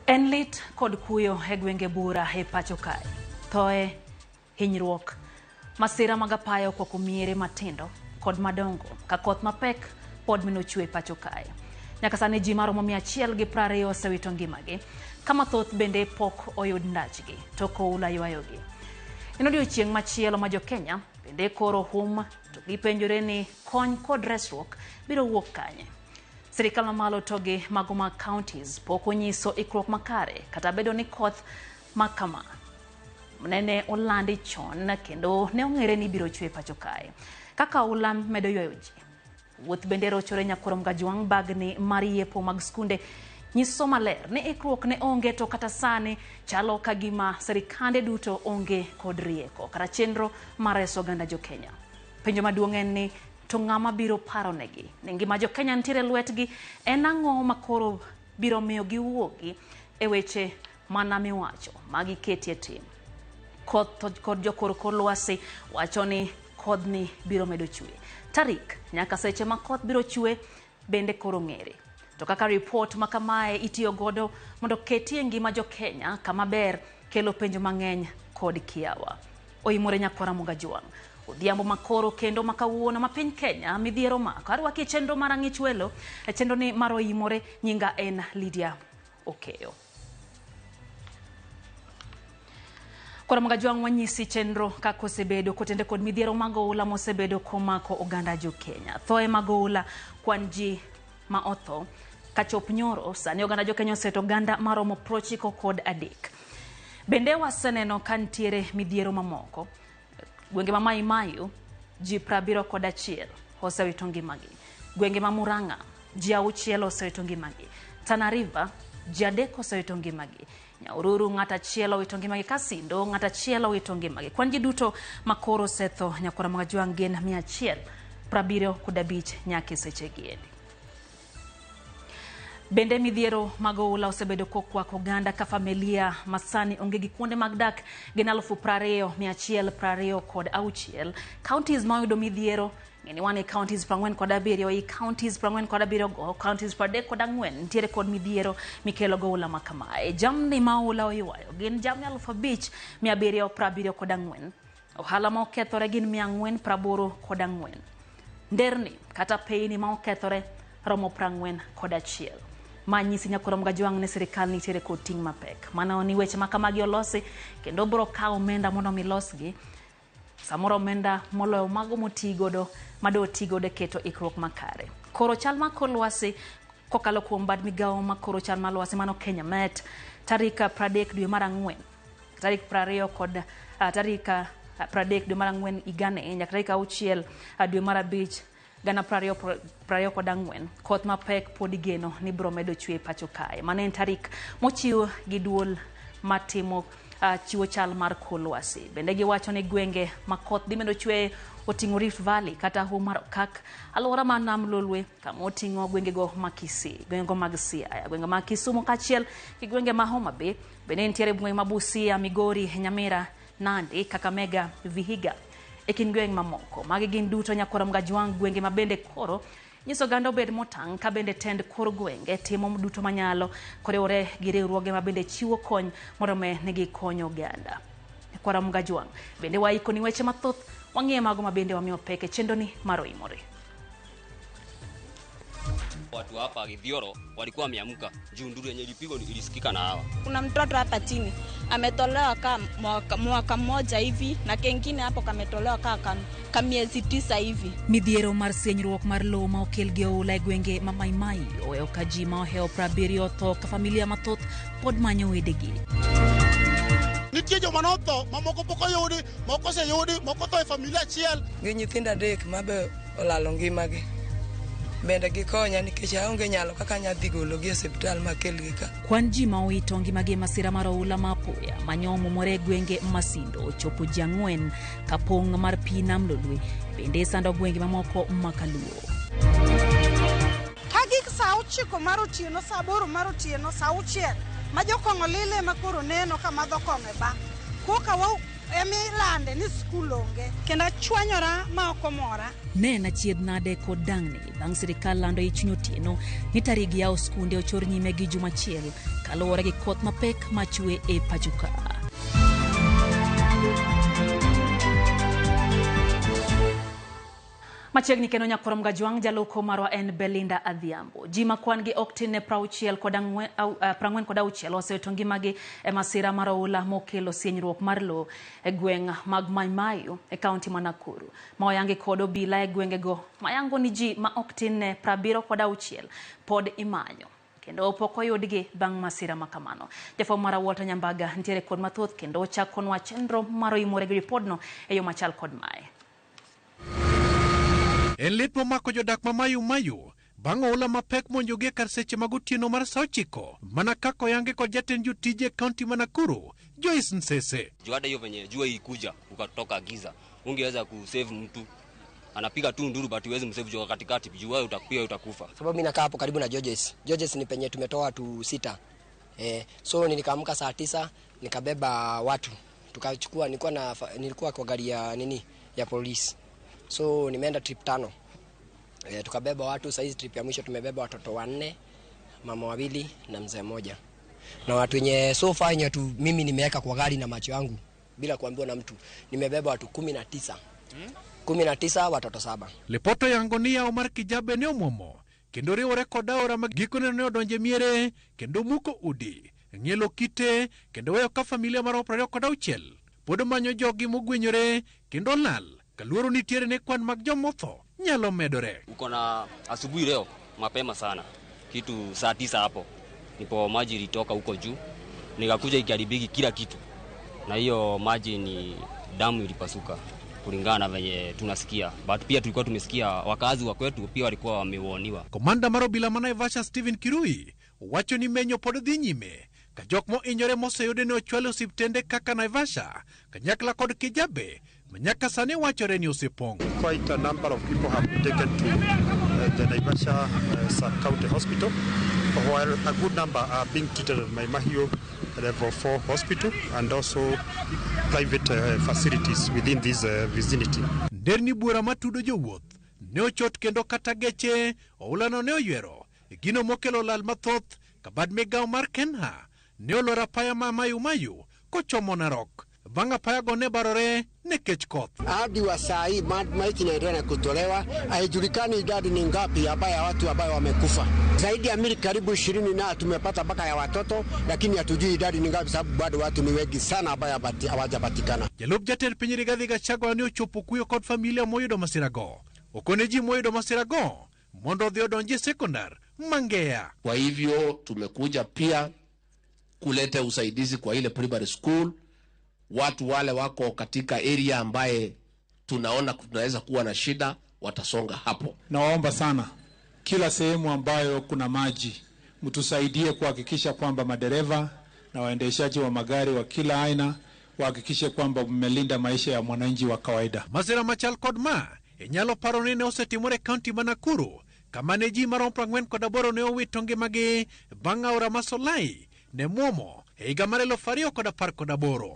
En lit kod kuyo e gwenge bura e pacho kae. Thoe, hinyruok, masira mag apayo kwako miere matindo kod madongo ka koth mapek pod mino chwe pacho kae. Nyaka sani ji maromo 120 osewito ngimagi, kama thoth bende pok oyud ndachgi to koula ywayogi. En odiechieng' machielo ma jo Kenya bende koro hum to gipenjore ni kony kod resruok biro wuok kanye. Sirikal mamalo to gi mago mag counties pok onyiso ikruok makare kata bedo ni koth makama nene olandi chon kendo ne ong'ere ni biro chwe pacho kae. Kaka ulam medo ywayo ji, wuoth bende rochore Nyakurom Gajwang' bagni mar yepo mag skunde nyiso maler ni ikruok ne onge to kata sani chalo kagima sirikande duto onge kod rieko kata chenro mar reso oganda jo Kenya. Penjo maduong' en ni to ng'ama biro paro negi ni ngima jo Kenya nitiere lwetgi, en ang'o makoro biro miyo giwuogi e weche mana miwacho magiketie tim. Koth kod jokorko lwasi wacho ni kodhni biro medo chwe. Tarik nyaka seche ma koth biro chwe bende koro ng'ere. To kaka report makamae itiyo godo mondo ketie ngima jo Kenya kama ber kelo penjo mang'eny kod kiawa. Oimore Nyakurom Gajwang'. Odhiambo makoro kendo makawuono ma piny Kenya midhiero mako. Arwaki chenro mar ang'ich welo, chenro ni mar Oimore, nyinga en Lydia Okeyo. Nyakurom Gajwang' wanyisi chenro kako osebedo kotende kod midhiero mag oula mosebedo komako oganda jo Kenya. Thoe mag oula kwan ji ma otho kachop nyoro sani oganda jo Kenya oseto oganda maromo 93. Bende waseneno kantiere midhiero mamoko. Gwenge ma Mai Mahiu ji 71 osewito ngimagi. Gwenge ma Murang'a ji 6 osewito ngimagi. Tana River ji 3 osewito ngimagi. Nyahururu ng'at achiel owito ngimagi. Kasindo ng'at achiel owito ngimagi. Kwan ji duto makoro osetho Nyakurom Gajwang' gin 175 nyaka sechegi endi. Bende midhiero mag oula osebedo kokwako oganda ka familia masani onge gi kuonde mag dak gin 20,126. Counties ma oyudo midhiero ng'eni wane counties 47, i counties 47 go, counties 34 nitiere kod midhiero mikelo go oula makamae. Jamni ma oula oywayo gin jamni 5,774. Ohala ma okethore gin 484. Nderni kata peini ma okethore romo 41. Manyisi Nyakurom Gajwang' ne sirikal nitiere kod ting' mapek. Mana ni weche makamagi olosi kendo bro kawo omenda mondo milosgi. Samoro omenda moloyo mago motigodo mado tigodo keto ikruok makare. Koro chal ma kor lwasi kokalo kuom bad migawo ma koro chal ma lwasi mano Kenya Met tarik 30 dwe mar 4. Tarik 20 kod tarik 30 dwe mar 4 igane nyaka tarik 6 dwe mar 5 gana 2024. Koth mapek pod igeno ni bro medo chwe pacho kae. Mane en tarik mochiw gi duol matimo chiwo chal mar kor lwasi. Bende giwacho ni gwenge ma koth dhi medo chwe oting'o Rift Valley kata Umar Kak, alwora ma Nam Lolwe kama oting'o gwenge go ma Kisii, gwenge go mag Siaya, gwenge ma Kisumu kachiel gi gwenge ma Homa Bay. Bende nitiere gwenge ma Busia, Migori, Nyamira, Nandi, Kakamega, Vihiga e kin gweng' mamoko. Magi gin duto Nyakurom Gajwang' gwenge ma bende koro nyiso gando bed motang' ka bende tend kor gwenge timo duto manyalo koriwore gi riwruoge ma bende chiwo kony morome ne gi konyo oganda. Nyakurom Gajwang' bende waiko ni weche mathoth wang'ie mago ma bende wamiyo peke chenro ni mar Oimore. Watu hapa Githioro walikuwa wameamka juu nduru yenye ilipigwa ilisikika na hawa. Kuna mtoto hapa chini ametolewa kama mwaka mmoja hivi na kengine hapo kametolewa kama miezi 9 hivi. Midhiero mar senyruok mar lowo ma okel gi oula e gwenge ma Mai Mahiu oweyo ka ji ma oheo 70 otho ka familia mathoth pod manyo wedegi. Nitie joma notho mamoko pok oyudi, moko oseyudi, moko tho e familia achiel. Gi nyithindo 3 mabe olalo ngimagi. Bende gikonya nikech aonge nyalo kaka nyadhi gologi e osiptal makelgi ka. Kwan ji ma owito ngimagi masira mar oula ma apoya manyomo more gwenge Masindo ochopo ji 4 ka pong' mar pi Nam Lolwe bende sando gwenge mamoko makaluo. Kagik sa 9 mar otieno, sa 8 mar otieno, sa 6 ma jokong'o lile makoro neno ka madho kong'e ba. Koka emi lande ni skul onge kenda chwanyora ma okomora. Ne na chied nade kod dangni bang' sirikal lando i chuny otieno ni tarigi yawo skunde ochor nyime gi juma achiel kaluwore gi koth mapek machwe e pacho ka. Machiegni kendo nyakorom Gajwang' jaloko marwa en Belinda Adhiambo. Ji makwan gi oktin ne 46 osewito ngimagi e masira mar oula mokelo sienyruok mar lowo e gweng' mag Maimayu e kaunti ma Nakuru. Ma oyangi kod obila e gwengego mayango ni ji ma oktin ne 76 pod imanyo kendo pok oyudgi bang' masira makamano. Jafwambo mara Walter Nyambaga ntiere kod mathoth kendo ochakonwa chenro mar imore gi ripodno e yo machal kod mae. En lit momako jodak ma Mayu bang' oula mapek monjogi kar seche mag otieno mar saa 9 mana kaka oyangi kod jatend jotije kaunti ma Nakuru Joyce Nsese. Juada hiyo venye jua ilikuja ukatoka giza, ungeweza kusave mtu anapiga tu nduru but huwezi msave jua katikati, jua utakufa. Sababu mimi nakaa hapo karibu na Joyce ni penye tumetoa watu 6. So nikaamka saa 9 nikabeba watu tukachukua, nilikuwa kwa gari ya ya polisi. So nimeenda trip 5. Tukabeba watu, saizi trip ya mwisho tumebeba watoto 4, mama 2 na mzee 1. Na watu wenye so far yenye tu mimi nimeweka kwa gari na macho yangu bila kuambiwa na mtu, nimebeba watu 19. 19 watoto 7. Lepoto yangonia Omar Kijabe ne omomo kendo riwore kod aora magikone ne odonje miere kendo muko udi ng'ielo kite kendo weyo ka familia mar 26 pod manyo jogi mogwenyore kendo lal kaluoro nitiere ne kwan mag jomotho nyalo medore. Uko na asubuhi leo mapema sana kitu saa 9 hapo nipo maji ilitoka huko juu nikakuja ikiharibiki kila kitu, na hiyo maji ni damu ilipasuka kulingana na venye tunasikia, but pia tulikuwa tumesikia wakazi wa kwetu pia walikuwa wameuoniwa. Komanda mar obila ma Naivasha Stephen Kirui wacho ni menyo pod dhi nyime ka jok mo inyore moseyude ne ochwalo osiptende kaka Naivasha kanyakla kod Kijabe manyaka sani wachore ni osipong. Quite a number of people have been taken to the Naivasha sub-county hospital, while a good number are being treated at Maimayu level 4 hospital and also private facilities within this vicinity. Nderni bura matudo jowuoth ne ochot kendo kata geche oulano ne oywero gino mokelo lal mathoth kabad migawo mar Kenha ne olora paya ma Mayu kochomo Narok bang' apaya go ne barore nekech koth. Hadi wa saa hii maiti inaendelea kutolewa, haijulikani idadi ni ngapi ya watu ambao wamekufa. Zaidi ya mili karibu 20 na tumepata mpaka ya watoto, lakini hatujui idadi ni ngapi sababu bado watu ni wengi sana ambao hawajapatikana. Jalup jatend piny Rigathi Gachagua ne ochopo kuyo kod familia moyudo masirago. Okone ji moyudo masirago mondo odhi odonje sekondar Mangea. Kwa hivyo tumekuja pia kuleta usaidizi kwa ile primary school. Watu wale wako katika area ambaye tunaona tunaweza kuwa na shida watasonga hapo. Naomba sana kila sehemu ambayo kuna maji mtusaidie kuhakikisha kwamba madereva na waendeshaji wa magari wa kila aina wahakikishe kwamba mmelinda maisha ya mwananchi wa kawaida. Masira machal kod ma enyalo paro ni ne osetimore kaunti ma Nakuru kama ne ji marom 48 ne owito ngimagi bang' aora Masolai ne muomo e higa mar 2018.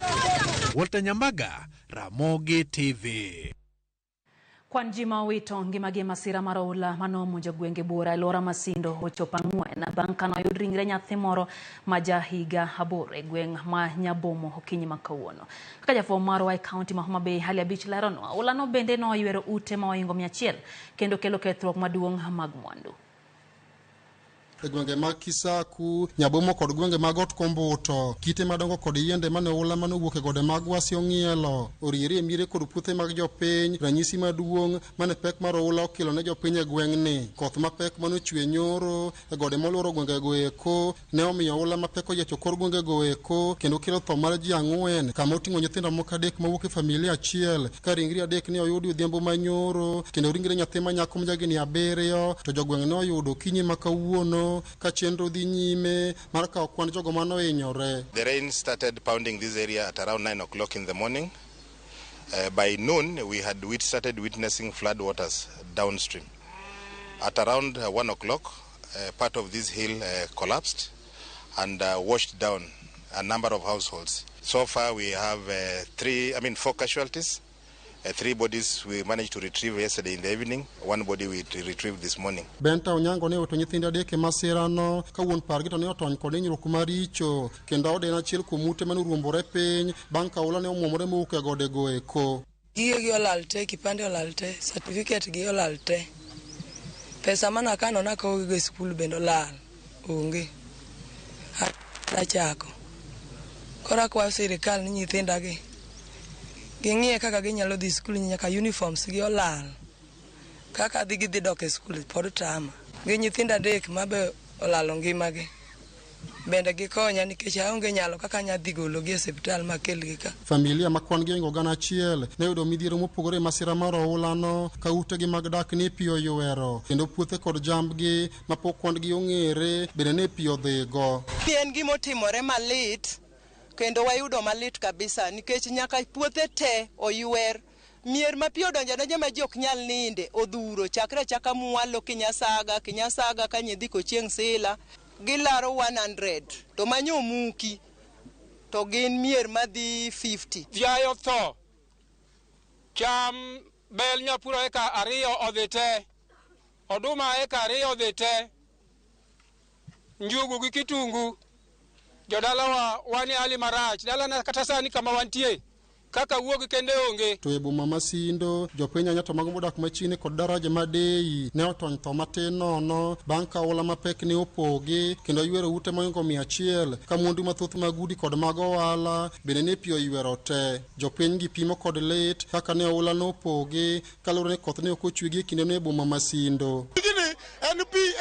Walter Nyambaga, Ramogi TV. Kwan ji ma owito ngimagi masira mar oula manomonjo gwenge bura e Lora Masindo ochopo 4 bang' ka noyud ringre nyathi moro ma ja higa 8 e gweng' ma Nyabomo okinyi ma kawuono. Kaka jafwambo marwa e kaunti ma Homa Bay Hali Abich leronwa, oula no bende noywero ute ma oingo 100 kendo kelo kethruok maduong' mag mwandu. E gwenge mag Kisaku, Nyabomo kod gwenge mag Ot Kombuto, kite madongo kod yiende mane oula mane owuok e gode mag Wasi ong'ielo, oriere miere kod puothe mag jopiny, ranyisi maduong' mane pek mar oula okelo ne jopiny e gweng'ni. Koth mapek mane ochwe nyoro e gode moluoro gwengego eko ne omiyo oula mapek oyecho kor gwengego eko kendo kelo tho mar ji 4 kama oting'o nyithindo moko 3 mawuok e familia achiel, ka ringre 3 ne oyudi odhiambo manyoro kendo ringre nyathi ma nyako ma jagini 7 to jogweng' ne oyudo okinyi ma kawuono ka chenro dhi nyime mar kawo kwan jogo mano hinyore. The rain started pounding this area at around 9 o'clock in the morning. By noon we had started witnessing flood waters downstream. At around 1 o'clock part of this hill collapsed and washed down a number of households. So far we have 4 casualties. 3 bodies we managed to retrieve yesterday in the evening. 1 body we retrieved this morning. Benta Onyango ne oto nyithindo adek e masirano ka wuon pargi to ne otony kod hinyruok maricho kendo ode en achiel kuom ute mane oruombore piny bang' ka oula ne omwomore mowuok e godego eko. Gige gi olal te, kipande olal te, certificate gi olal te. Pesa mana kano nakawo gi skul bende olal. Onge. Nachako. Kora kwa sirikal ni nyithinda gi ging'iye kaka ginyalo dhi skul, nyaka uniforms gi olal. Kaka gidhi dok e skul pod tama. Gi nyithinda adek mabe olalo ngimagi. Bende gikonya nikech aonge nyalo kaka nyadhi gologi e osiptal makelgi ka. Familia ma kwan gi oingo gana achiel ne yudo midhiero mopogore masira mar oulano ka utegi mag dak ne pi oywero kendo puothe kod jambgi mapok kwandgi ong'ere bende ne pi odhigo. En gimotimore malit kendo wayudo malit kabisa nikech nyaka puothe te oywer. Mier ma pi odonjo ma jok nyal ninde odhuro chakre chaka mwalo kinyasaga ka nyidhi kochieng' sila gilaro 100 to manyo muki to gin mier madhi 50. Jayo tho cham bel nyapuro eka 2 odhi te, oduma eka 2 odhi te, njugu gi kitungu jodalawa wani ali marach dalana kata sani kama wantie kaka wuog kende onge. To e boma Masindo jopiny anyato mag modak machiegni kod daraja madei ne otony tho matin nono bang' ka oula mapek ne opogi kendo ywero ute moingo 100 ka mwandu mathoth mag udi kod mag ohala bende ne pi oywero te. Jopiny gi pimo kod lit kaka ne oula no opogi kaluwore ni koth ne ok ochwe gi kinde no e boma Masindo.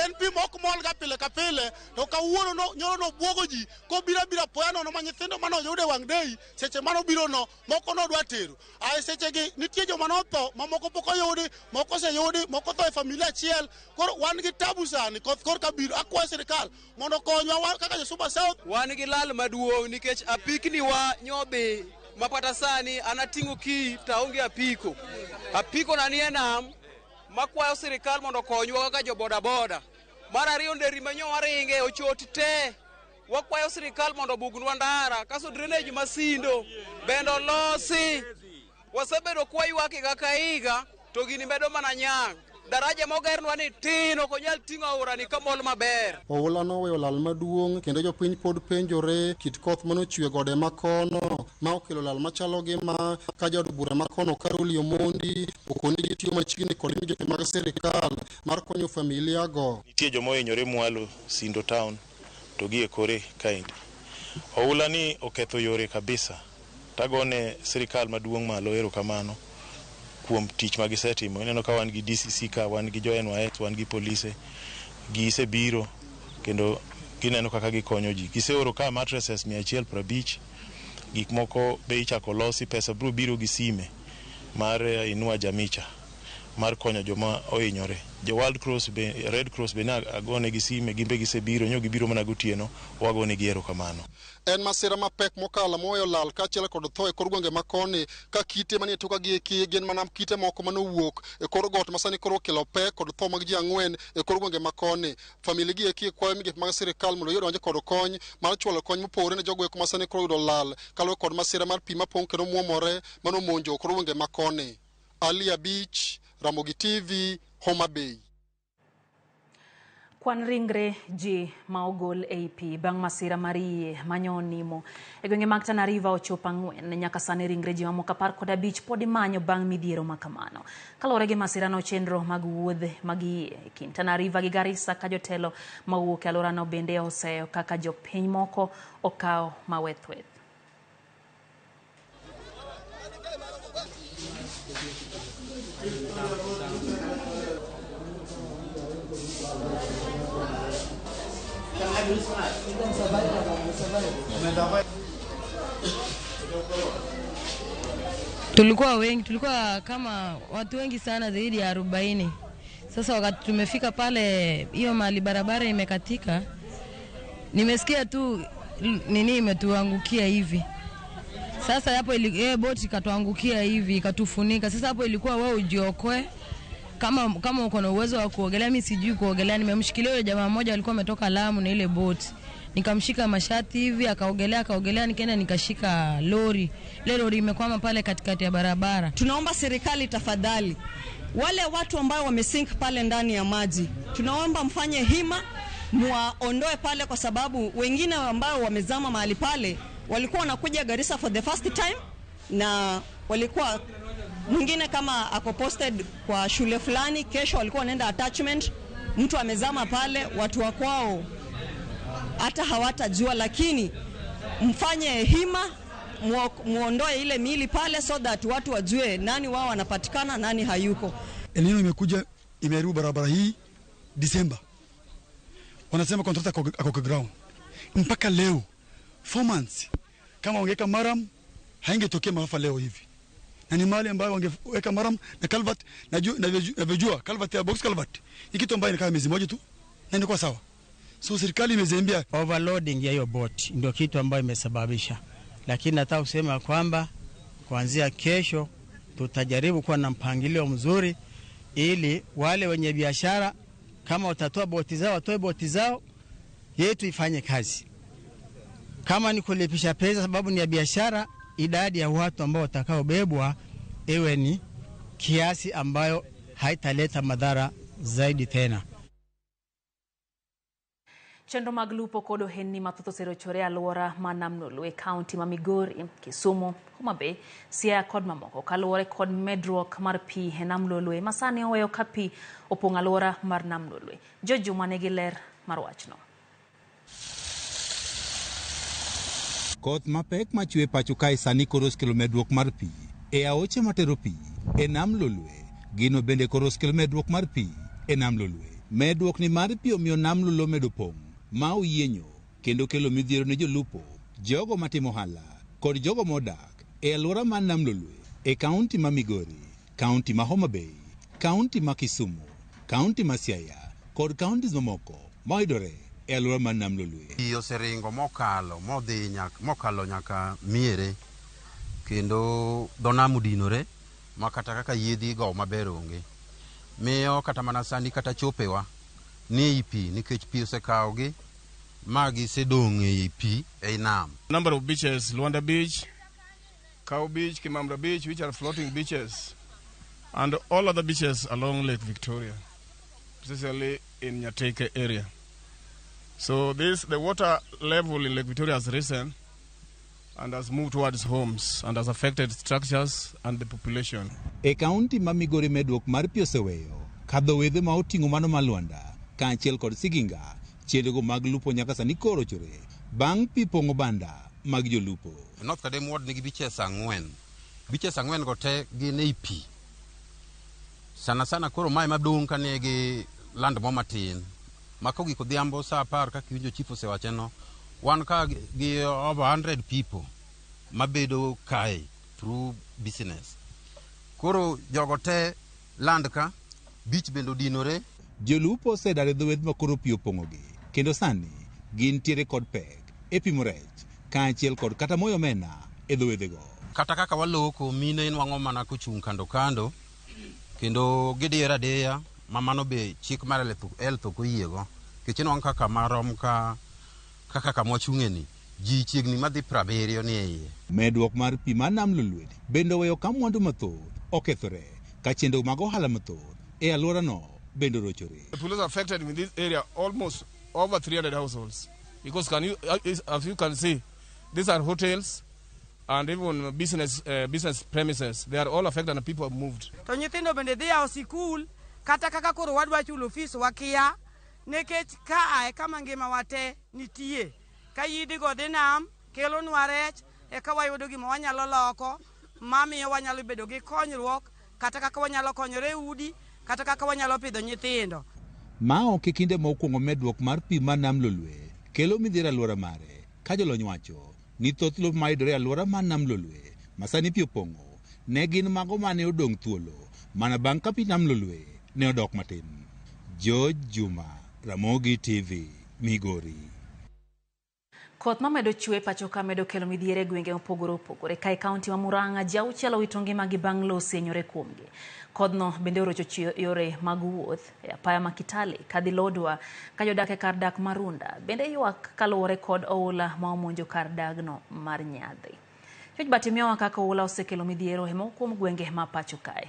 NP mok mol ga pile ka pile to kawuono nyoro no bwogo ji ko bira poya no ma nyithindo mano yude wang' dei seche mano biro no moko no dwa tero ai seche gi nitie joma no tho mamoko pok oyudi moko se yudi moko tho e familia achiel koro wan gi tabu sani koth kor ka biro akwa sirikal mondo konywa kaka jo Super South. Wan gi lal maduong' nikech apikni wa nyobe mapata sani anating'o ki taonge apiko na nie nam makwayo sirikal mondo konywa kaka jo boda boda. Mar ariyo nderi manyo waringe ochoti te wakwayo sirikal mondo bugnwa ndara kaso drainage Masindo bendo losi wasebedo kwaywak kaka iga to gini medo mana nyang daraja mogernwa ni tino konyal ting'o aora ni kamol maber. Oula no weyo lal maduong' kendo jopiny pod penjore kit koth manochwe gode makono ma okelo lal machalo gi ma ka jod bura makono Carol Omondi okoni gi tiyo machiegni kod migepe mag sirikal mar konyo familia go. Nitie joma ohinyore mwalo Sindo town to gi e kore kaendi. Oula ni oketho yore kabisa. Tagone sirikal maduong' malo erokamano kuom tich magisetimo. Ineno ka wan gi DCC ka wan gi jo NYS wan gi polise gisebiro kendo gineno kaka gikonyo ji. Giseoro ka mattresses 150 gik moko be ichako losi pesa bro biro gi sime mar Inua Jamicha mar konyo joma ohinyore. Jo Red Cross be na agone gi sime gimbe gisebiro nyo gibiro mana gotieno wagone gi erokamano. En masira mapek mokalo moyo lal kachiel kod tho e kor gwenge makoni ka kite manie toka gi gin mana kite moko manowuok e kor got masani koro kelo pek kod tho mag ji 4 e kor gwenge makoni. Famili gi kwayo migepe mag sirikal mondo yudonje kod kony mar chwalo kony mopogore ne jogo masani koro yudo lal kaluwore kod masira mar pi mapong' kendo muomore manomonjo kor gwenge makoni. Ali Beach, Ramogi TV, Homa Bay. Kwan ringre ji ma ogol ei pi bang' masira mar yie manyo onimo e gwenge mag Tana River ochopo 4 nyaka sani ringre ji mamoko 15 pod imanyo bang' midhiero makamano. Kaluwore gi masira no chenro mag wuodhe mag yie e kind Tana River gi Garissa ka jotelo mawuok e alworano bende oseyo kaka jopiny moko okawo mawethweth. Tulikuwa kama watu wengi sana zaidi ya 40. Sasa wakati tumefika pale hiyo mali barabara imekatika, nimesikia tu nini imetuangukia hivi. Sasa hapo boti ikatuangukia hivi ikatufunika. Sasa hapo ilikuwa wao ujiokoe kama uko na uwezo wa kuogelea. Mimi sijui kuogelea, nimemshikilia yule jamaa mmoja alikuwa ametoka Lamu na ile boti nikamshika mashati hivi, akaogelea, nikaenda nikashika lori. Ile lori imekwama pale katikati ya barabara. Tunaomba serikali tafadhali, wale watu ambao wamesink pale ndani ya maji, tunaomba mfanye hima muwaondoe pale, kwa sababu wengine ambao wamezama mahali pale walikuwa wanakuja Garissa for the first time, na walikuwa mwingine kama ako posted kwa shule fulani, kesho walikuwa wanaenda attachment. Mtu amezama pale, watu wa kwao hata hawatajua, lakini mfanye hima muondoe ile miili pale, so that watu wajue nani wao wanapatikana, nani hayuko. El Nino imekuja imeharibu barabara hii December. Wanasema contractor ako ground. Mpaka leo 4 months. Kama wangeweka maram haingetokea maafa leo hivi. Na ni mahali ambayo wangeweka maram na culvert na vijua culvert ya box culvert. Ni kitu ambayo inakaa miezi moja tu na inakuwa sawa. So serikali imezembea. Overloading ya hiyo boat ndio kitu ambayo imesababisha. Lakini nataka kusema kwamba kuanzia kesho tutajaribu kuwa na mpangilio mzuri, ili wale wenye biashara kama watatoa boti zao watoe boti zao, yetu ifanye kazi. Kama ni kulipisha pesa sababu ni ya biashara, idadi ya watu ambao watakaobebwa iwe ni kiasi ambayo haitaleta madhara zaidi tena. Chenro mag lupo kod ohendni mathoth osechore alwora ma Nam Nolwe, kaunti ma Migori, Kisumu, Homa Bay, Siaya kod mamoko kaluwore kod medruok mar pi e Nam Nolwe masani oweyo ka pi opong' alwora mar Nam Nolwe. Jojuma nigi ler mar wachno. Koth mapek machwe pacho kae sani koro kelo medruok mar pi e aoche matero pi e Nam Nolwe. Gino bende koro kelo medruok mar pi e Nam Nolwe. Medruok ni mar pi omiyo Nam Nolwe medo pong' ma oyienyo kendo kelo midhiero ne jolupo, jogo matimo ohala kod jogo modak e alwora mar Nam Nolwe e kaunti ma Migori, kaunti ma Homa Bay, kaunti ma Kisumu, kaunti ma Siaya kod kauntis mamoko moidore e alwora mar Nam Nolwe. Pi oseringo mokalo nyaka miere, kendo dho nam udinore ma kata kaka yiedhi go maber onge. Miyo kata mana sani kata chopewa ni pi nikech pi osekawogi magi sedong' e pi e nam. Number of beaches: Luanda Beach, Cow Beach, Kimamra Beach, which are floating beaches, and all other beaches along Lake Victoria, especially in Nyateke area. So the water level in Lake Victoria has risen and has moved towards homes and has affected structures and the population. E kaunti ma Migori medruok mar pi oseweyo kadho wedhe ma oting'o mano ma Luanda kaachiel kod Siginga, chenrogo mag lupo nyaka sani koro chore bang' pi pong'o banda mag jolupo. North Kadem Ward nigi beaches 4. Beaches 4 go te gin ei pi. Sana koro mae madong' ka negi land mo matin. Mako giko dhiambo sa 10 kaka winjo chief osewacheno, wan ka gi over 100 people mabedo kae through business. Koro jogo te land ka beach bendo dinore. Jolupo osedare dho wedh makoro pi opong'ogi kendo sani gintiere kod pek e pimo rech kaachiel kod kata moyo omena e dho wedhego. Kata kaka waloko mine nwang'o mana kochung' kando kendo gidiera adeya ma mano be chik mar elth ok oyiego, kech nwang'o kaka marom kaka kama wachung'eni ji chiegni madhi 70 ni e iye. Medruok mar pi mar Nam Nolwe bende oweyo ka mwandu mathoth okethore ka chenro mag ohala mathoth e alworano bende rochore. The police affected in this area almost over 300 households, because as you can see, these are hotels and even business premises. They are all affected and people have moved. To nyithindo bende dhi ao sikul kata kaka koro wadwa chulo fees wakia nekech kae kama ngima wate nitie ka yidi go dhi nam kelo nwa rech e ka wayudo gima wanyalo loko mamiyo wanyalo bedo gi konyruok kata kaka wanyalo konyore udi kata kaka wanyalo pidho nyithindo. Ma ok kinde mokwongo medruok mar pi mar Nam Nolwe kelo midhiero alwora mare, ka jolony wacho ni thoth lowo mayudore alwora mar Nam Nolwe masani pi opong'o ne gin mago mane odong' thuolo mana bang' ka pi Nam Nolwe ne odok matin. George Juma, Ramogi TV, Migori. Koth mamedo chwe pacho ka medo kelo midhiere gwenge mopogore opogore kai kaunti ma Murang'a ji auchiel owito ngimagi bang' lowo osienyore kuomgi. Kodhno bende orocho yore mag wuoth e apaya ma Kitale kadhi Lodwar ka jodak e kar dak Marunda bende ywak kaluwore kod oula ma omonjo kar dagno mar Nyadhi. Choj batimiwa kaka oula osekelo midhiero e moko kuom gwenge ma pacho kae.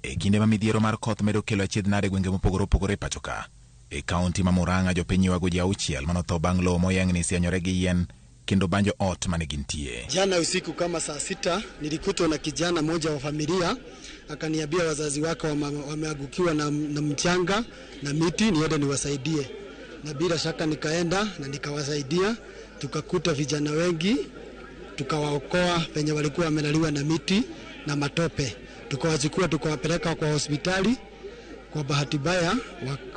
E kinde ma midhiero mar koth medo kelo achiedh nade gwenge mopogore opogore pacho ka. E kaunti ma Murang'a jopiny ywago ji auchiel manotho bang' lowo moyengni sianyore gi yien kendo banjo ot mane gintie. Jana usiku kama saa 6 nilikutwa na kijana moja wa familia akaniambia wazazi wake wameagukiwa na mchanga na miti niende niwasaidie. Na bila shaka nikaenda na nikawasaidia, tukakuta vijana wengi, tukawaokoa penye walikuwa wamelaliwa na miti na matope. Tukawachukua tukawapeleka kwa hospitali. Kwa bahati mbaya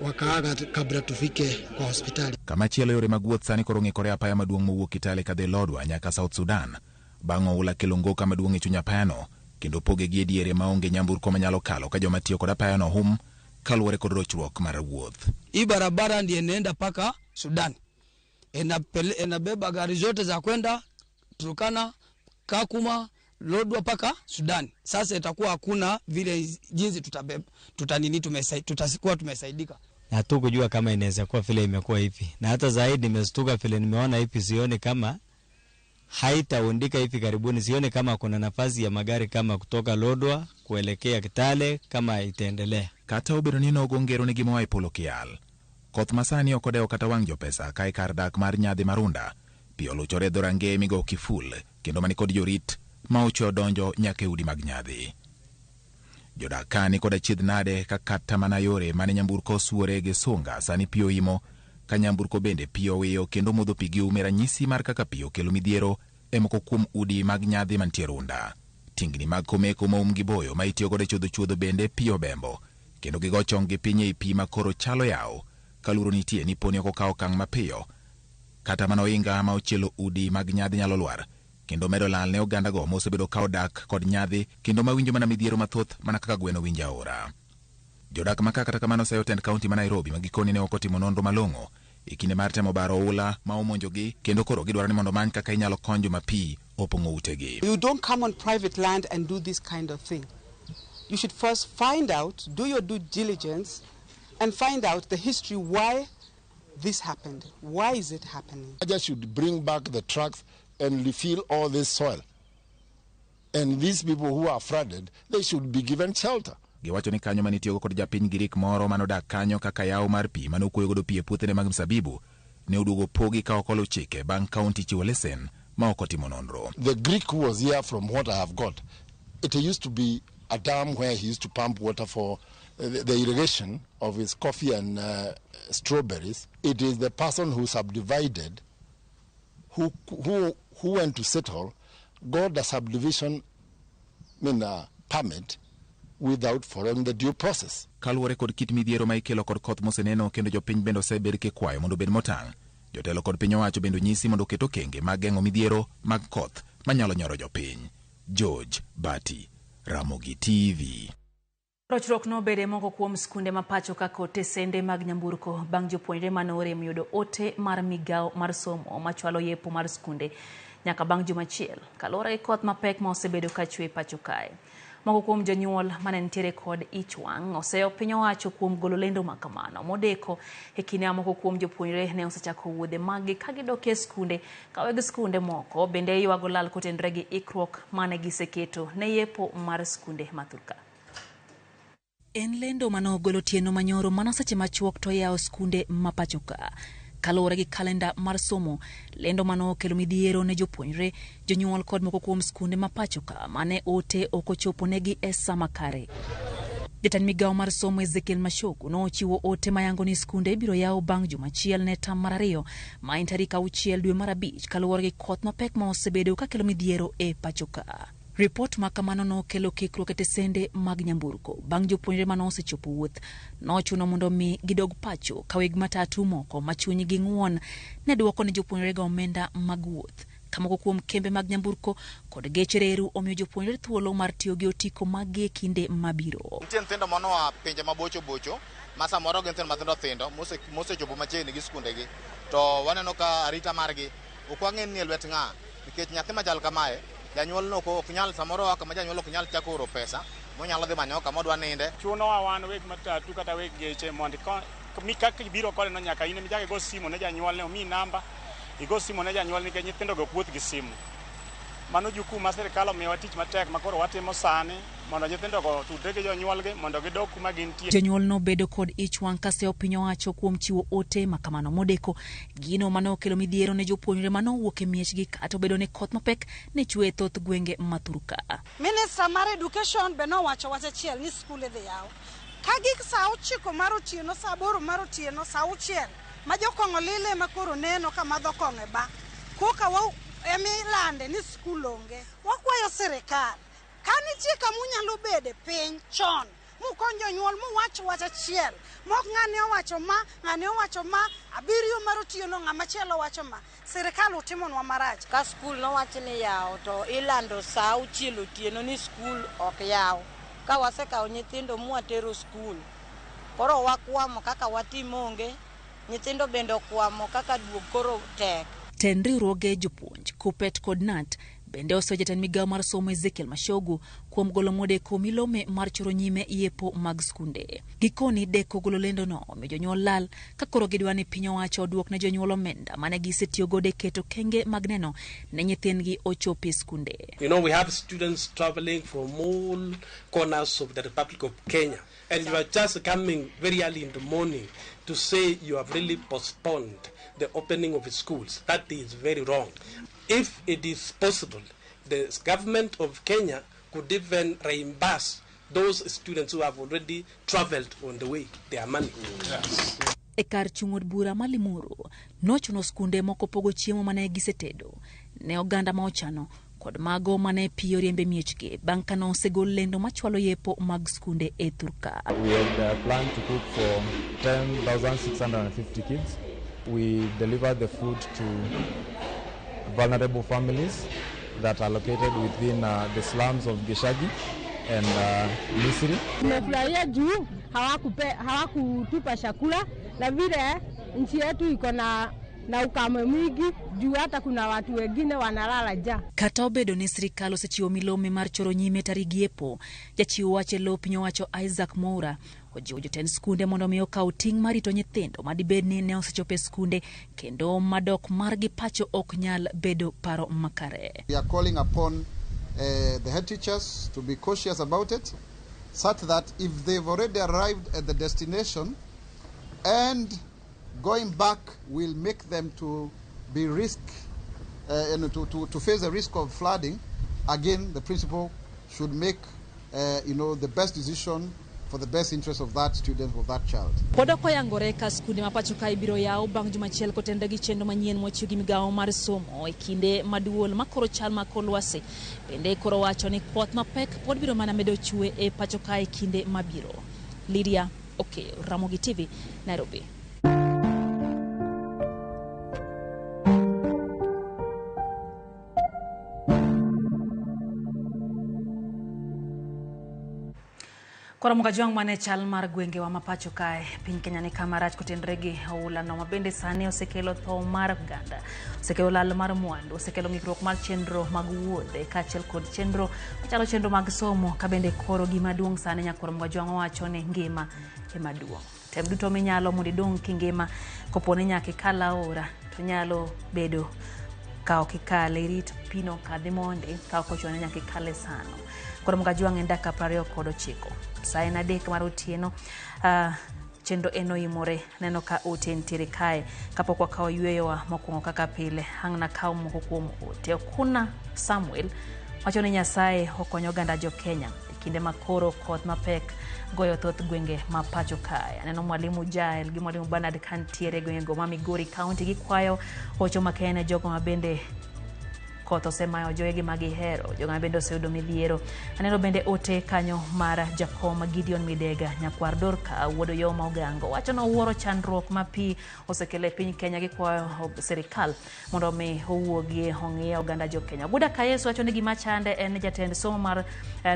wakaaga kabla tufike kwa hospitali. Kama chielo yore mag wuoth sani koro ng'ikore apaya maduong' mowuok Kitale kadhi Lodwar nyaka South Sudan bang' oula kelo ngoka maduong' e chuny apayano kendo poge gi diere maonge nyamburko manyalo kalo ka joma tiyo kod apayano hum kaluwore kod rochruok mar wuoth. Hii barabara ndiye inaenda paka Sudan. Inabeba gari zote za kwenda Turkana, Kakuma, Lodwar paka Sudan. Sasa itakuwa hakuna vile jinsi tutakuwa tumesaidika. Na tu kujua kama inaweza kuwa vile imekuwa hivi. Na hata zaidi nimestuka vile nimeona hivi, sioni kama haitaundika hivi karibuni. Sioni kama kuna nafasi ya magari kama kutoka Lodwar kuelekea Kitale kama itaendelea. Kata obedo ni nogongero ni gimo Polo Kial. Koth masani okodeo kata wang' jopesa kai kar dak mar Nyadhi Marunda. Pio luchore dhorange migo Kiful kendo mani kod jorit ma ocho donjo nyaka udi mag Nyadhi. Jodak kani kod achiedh nade ka kata mana yore mane nyamburko suore gi sunga sani pio imo ka nyamburko bende pio wiyo kendo modho pigi ume ranyisi mar kaka pio kelo midhiero e moko kuom udi mag Nyadhi mantie Runda. Tingni mag komeko maum gi boyo ma itiyo kod chuodho bende pio bembo kendo gigo chong gi piny ei pi ma koro chalo yawo kaluro nitie ni poni okokao kang' mapiyo kata mana oinga ma ochielo udi mag Nyadhi nyalo lwar kendo medo lal ne oganda go mosebedo ka odak kod Nyadhi kendo mawinjo mana midhiero mathoth mana kaka gweno winja aora. Jodak maka kata kamano sayo tend kaunti ma Nairobi magikoni ne okotimo nonro malong'o e kinde mar temo baro oula ma omonjogi kendo koro gidwaro ni mondo many kaka inyalo konyo ma pi opong'o utegi. You don't come on private land and do this kind of thing. You should first find out, do your due diligence and find out the history why this happened. Why is it happening? I just should bring back the trucks and refill all this soil. And these people who are flooded, they should be given shelter. Giwacho ni kanyo manitiyogo kod japiny Girik moro manodak kanyo kaka yawo mar pi manokuoyo godo pi e puothene mag msabibu ne oduogo pogi ka okolo chike bang' kaunti chiwo lesen ma okotimo nonro. The Greek who was here, from what I have got, it used to be a dam where he used to pump water for the irrigation of his coffee and strawberries. It is the person who subdivided who went to settle, got the subdivision permit without following the due process. Kaluwore kod kit midhiero ma ikelo kod koth moseneno kendo jopiny bende osebed kikwayo mondo obed motang'. Jotelo kod piny owacho bende nyisi mondo oket okenge mag geng'o midhiero mag koth manyalo nyoro jopiny. George Bati, Ramogi TV. Rochruok no bede moko kuom skunde ma pacho ka kote sende mag nyamburko bang' jopuonjre manorem yudo ote mar migao mar somo machwalo yepo mar skunde nyaka bang' juma achiel kaluwore gi koth mapek ma osebedo ka chwe pacho kae. Moko kuom jonyuol mane nitiere kod ich wang' oseyo piny owacho kuom golo lendo ma kamano modeko e kinde moko kuom jopuonjre ne osechako wuodhe maggi ka gidok e skunde ka weg skunde moko bende ywago lal kotenre gi ikruok mane giseketo ne yepo mar skunde mathuka. En lendo manogolo tieno manyoro manaseche machuok to yawo skunde mapachoka. Kaluwore gi kalenda mar somo, lendo manokelo midhiero ne jopuonjre, jonyuol kod moko kuom skunde mapachoka mane ote okochopo negi e sama kare. Jatend migao mar somo Ezekiel Mashoku nochiwo ote mayango ni skunde biro yawo bang' juma achiel ne tam mar 2 ma en tarik 6 dwe mar 5 kaluwore gi koth mapek ma osebedo ka kelo midhiero e pachoka. Report makamano no kelo kikruok e tesende mag nyamburko bang' jopuonjre mano osechopo wuoth nochuno mondo mi gidog pacho ka weg matatu moko machuny gi ng'won ne duoko ne jopuonjre ga omenda mag wuoth Kamoko kuom kembe mag nyamburko kod geche reru omiyo jopuonjre thuolo mar tiyo gi otiko mag kinde mabiro. Nitie nyithindo manoa pinje mabocho ma samoro gin nyithindo thindo mosechopo machiegni gi skundegi, to waneno ka arita margi ok wang'e ni lwet ng'a, nikech nyathi machal kamae janyuol no ok nyal samoro kama janyuol ok nyal chako oro pesa monyalo dhi manyo kama odwa ninde. Chuno wan weg matatu kata weg geche mondo mi kaka biro kole no nyaka in mijage go simu ne janyuol ne omi namba igo simu ne janyuol nikech nyithindo go puoth gi simu. Mano jukumu ma sirkal omiyowa tich matek makoro watimo sani mondo nyithindo go tudre gi jonyuolgi mondo gidog kuma gintie. Jonyuol no bedo kod ich wang' kaseo piny owacho kuom chiwo ote makamano modeko gino mano kelo midhiero ne jopuonjre mano wuok e miechgi kata obedo ne koth mapek ne chwe thoth gwenge mathuruka. Minister mar Education be nowacho wach achiel ni skul idhi yaw ka gik saa 9 mar otieno, saa 8 mar otieno, saa 6 ma jokong'o lile makoro neno ka madho kong'e ba koka emilande ni skul onge. Wakwayo sirikal ka nitie kama unyalo bede piny chon mukony jonyuol muwach wach achiel mok ng'ane owacho ma ng'ane owacho ma 7 mar otieno ng'ama chielo wacho ma sirikal utimonwa marach. Ka skul nowach ni yaw to ilando saa 6 otieno ni skul ok yaw. Ka wasekawo nyithindo mwatero skul koro wakwamo kaka watimo onge, nyithindo bende okwamo kaka duog koro tek. Ten riwruoge jopuonj Kupet kod Nat bende osejatend migawo mar somo Ezekiel Mashogu kuom golo modeko milome mar choro nyime yepo mag skunde. Gikoni deko golo lendo no omiyo jonyuol lal ka koro gidwa ni piny owacho oduok ne jonyuol omenda mane gisetiyo godo keto kenge mag neno ne nyithindgi ochopi skunde. You know, we have students traveling from all corners of the Republic of Kenya, and you are just coming very early in the morning to say you have really postponed the opening of schools. That is very wrong. If it is possible, the government of Kenya could even reimburse those students who have already traveled on the way their money. Yes. E kar chung'od bura ma Limuru nochuno skunde moko pogo chiemo mane gisetedo ne oganda ma ochano kod mago mane piyo riembe miechgi bang' ka osegol lendo machwalo yepo mag skunde e Thurka. We had planned to cook for 10,650 kids. We delivered the food to vulnerable families that are located within the slums of Geshagi and Misri. Tumefurahia juu hawakutupa chakula na vile nchi yetu iko na ukame mwingi juu hata kuna watu wengine wanalala njaa. Kata obedo ni sirikal osechiwo milome mar choro nyime tarigi yepo, jachiwo wach lo piny owacho Isaac Moura ojiwo jotend skunde mondo omi okaw ting' mar rito nyithindo madibed ni ne osechopo e skunde kendo madok margi pacho ok nyal bedo paro makare. We are calling upon the head teachers to be cautious about it, such that if they've already arrived at the destination and going back will make them to be to face the risk of flooding. Again, the principal should make the best decision for the best interest of that student or that child. Podo ko yangore ka skunde mapacho ka ibiro yaw bang' juma achiel kotenda gi chendo manyien mochiw gi migawo mar somo e kinde maduol makoro chal makolwase bende koro wacho ni koth mapek pod biro mana medo chwe e pacho ka e kinde mabiro. Lydia Oke, Ramogi TV, Nairobi. Kora mukajwang' mane chal mar gwenge wa mapacho kae piny Kenya ni kama rach kotenre gi oula no mabende sani osekelo tho mar oganda, osekelo lal mar mwandu, osekelo ng'ikruok mar chenro mag wuodhe kaachiel kod chenro machalo chenro mag somo ka bende koro gima duong' sani nyakoro mukajwang' wacho ni ngima ema duong'. Tem duto minyalo mondo idong' kingima koponi nyaka ikal aora to nyalo bedo ka ok ikale rit pino kadhi monde ka ok ochuno nyaka ikale sano. Koro mukajwang' en dakika 29 saa en 3 mar otieno. Chenro eno imore neno ka ote ntiere kae kapok wakawo yweyowa mokwongo kaka pile hang' na kawo moko kuom ote. Okuna Samuel wacho ni Nyasaye okonyo oganda jo Kenya e kinde makoro koth mapek goyo thoth gwenge mapacho kae. Aneno mwalimu Jael gi mwalimu Bernard kantiere gwenge go ma Migori County gikwayo ocho makene jogo mabende koth osemayo joegi magihero joga bende oseyudo midhiero. Aneno bende ote kanyo mar jakom Gideon Midega nyakwar Dorka wuodo yo ma Ogango wacho no wuoro chandruok ma pi osekele piny Kenya gi kwayo serikal mondo mi owuogie ong'ie oganda jo Kenya. Buda Kayesu wacho ni gima chande en jatend somo mar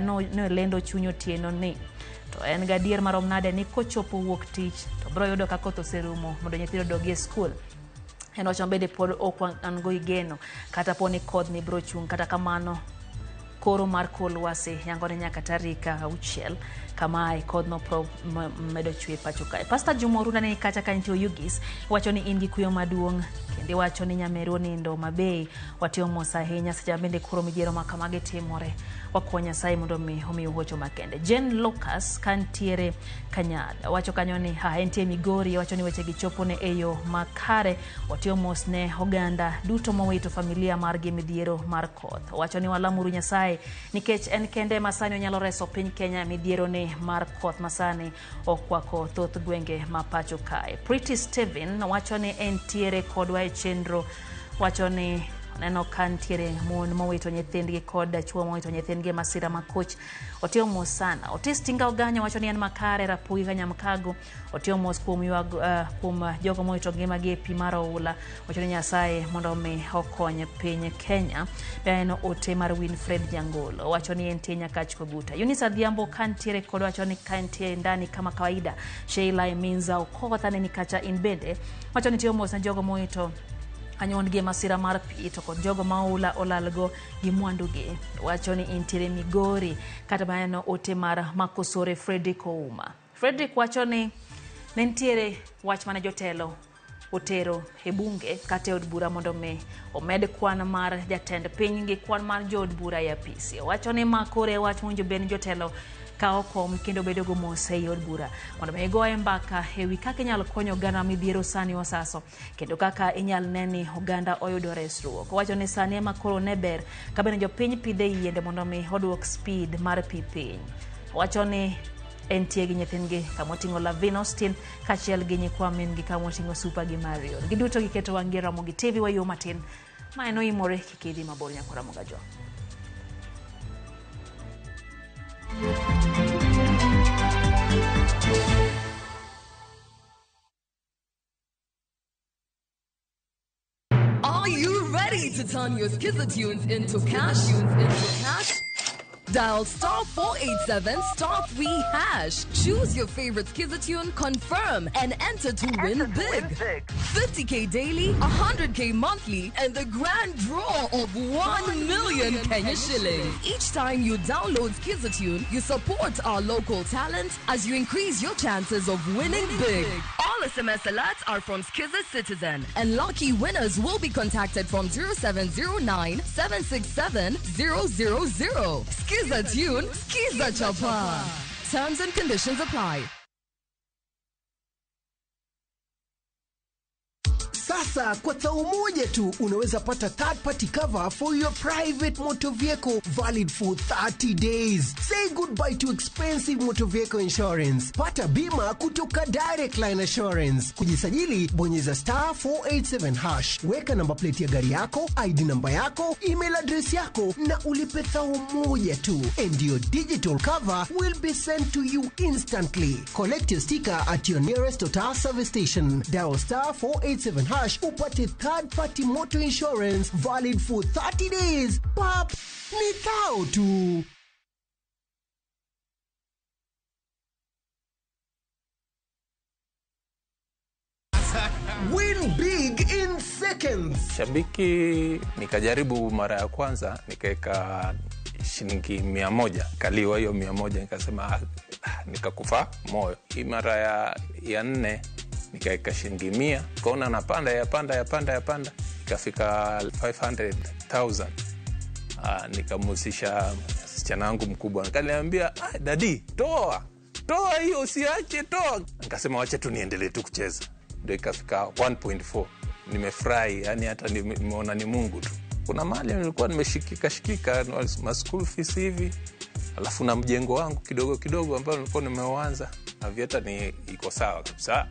no lendo chunyo tieno ni to en gadier marom nade ni kochopo wuok tich to bro yudo ka koth oserumo mondo nyithindo dogie skul. En wacho bende pod ok an go igeno kata poni koth ni bro chung kata kamano koro mar kolwasi yango ne nyaka tarika 6 kama koth no medo chwe pacho kae. Pastor Jumoruna ne kacha kancho Yugis wacho ni ingi kuyo maduong kende wacho ni Nyamero nindo mabei watio mosa henya seja bende koro midhiero makamage timore wakonya sai mondo mi omi uhocho makende. Jen Lucas kantiere Kanyada wacho kanyo ni entie Migori wacho ni weche gichopo ne eyo makare watio mos ne oganda duto mowito familia margi midhiero mar koth. Wacho ni walamuru Nyasaye nikech en kende masani nyalo reso piny Kenya midhiero ne mar koth masani okwako thoth gwenge mapacho kae. Pretty Steven wacho ni entiere kodwa e chenro wacho ni neno kantiere mon mowito nyithindgi kod chuo mowito nyithindgi masira makoch otio mos sana. Otis Tinga Oganya wacho ni en makare Rapugi Kanyamkago otio mos kuom jogo mowito ngimagi e pi mar oula wacho ni Nyasaye mondo mi okony piny Kenya. Beno ote mar Winfred Jangolo wacho ni entie Nyakach Koguta. Eunice Adhiambo kantiere kod wacho ni kantie ndani kama kawaida. Sheila Eminza Okoth ni kacha in bende wacho ni tio mos na jogo mowito anyondgi masira mar pi to kod jogo maula olalgo gi mwandugi. Wacho ni intiere Migori kata bayano ote mar Makosore Fredrick Ouma. Fredrick wacho ni nentiere wach mana jotelo otero e bunge kata od bura mondo me omed kwan mar jatend piny gi kwan mar jod bura ya PC. Wacho ni makore wach monjo ben jotelo ka okom kendo bedo go mose yod bura mondo me goye mbaka ewi kaka inyalo konyo oganda midhiero sani osaso kendo kaka inyal neni oganda oyudo resruok. Wacho ni sani ema koro ne ber ka bende jopiny pidhe yiende mondo me oduok speed mar pi piny. Wacho ni entie gi nyithindgi kamoting'o Lavin Austin kachiel gi nyikwa min gi kamoting'o Super gi Mario. Giduto giketo wang'i ramo gi TV wa yo matin ma eno imore kikidhi mabor nyakora mogajo. Are you ready to turn your Skizzer-tunes into cash? Dial *487 *3#. Choose your favorite Skizzer-tune, confirm, and enter to win big. 50k daily, 100k monthly, and the grand draw of 1 million Kenya shillings. Each time you download Skizzer-tune, you support our local talent as you increase your chances of winning big. All SMS alerts are from Skizzer Citizen, and lucky winners will be contacted from 0709 767 000. Skizzer-tune, Skiza Chapa. Terms and conditions apply. Sasa kwa tao moja tu unaweza pata third party cover for your private motor vehicle valid for 30 days. Say goodbye to expensive motor vehicle insurance. Pata bima kutoka Direct Line Assurance. Kujisajili bonyeza *487#. Weka namba plate ya gari yako, ID namba yako, email address yako na ulipe thao moja tu. And your digital cover will be sent to you instantly. Collect your sticker at your nearest Total service station. Dial *487# upate third party motor insurance valid for 30 days. Pap, ni thao tu. Win big in seconds. Shabiki nikajaribu mara ya kwanza nikaeka shilingi 100, kaliwa hiyo 100, nikasema nikakufa moyo. Hii mara ya 4 nikaeka shilingi 100, kaona napanda yapanda ikafika 500,000. Nikamusisha msichana wangu mkubwa, akaniambia dadi toa hiyo usiache, toa. Nikasema wacha tu niendelee tu kucheza, ndio ikafika 1.4. Nimefurahi, yani hata nimeona ni Mungu tu. Kuna mahali nilikuwa nimeshikika ma school fees hivi, alafu na mjengo wangu kidogo ambao nilikuwa nimeuanza na vieta ni iko sawa kabisa.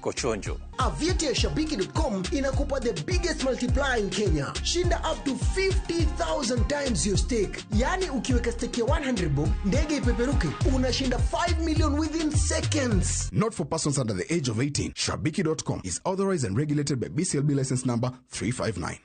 Kochonjo. Avieti ya Shabiki.com inakupa the biggest multiplier in Kenya. Shinda up to 50,000 times your stake. Yani ukiweka stake ya 100 bob, ndege ipeperuke, unashinda 5 million within seconds. Not for persons under the age of 18. Shabiki.com is authorized and regulated by BCLB license number 359.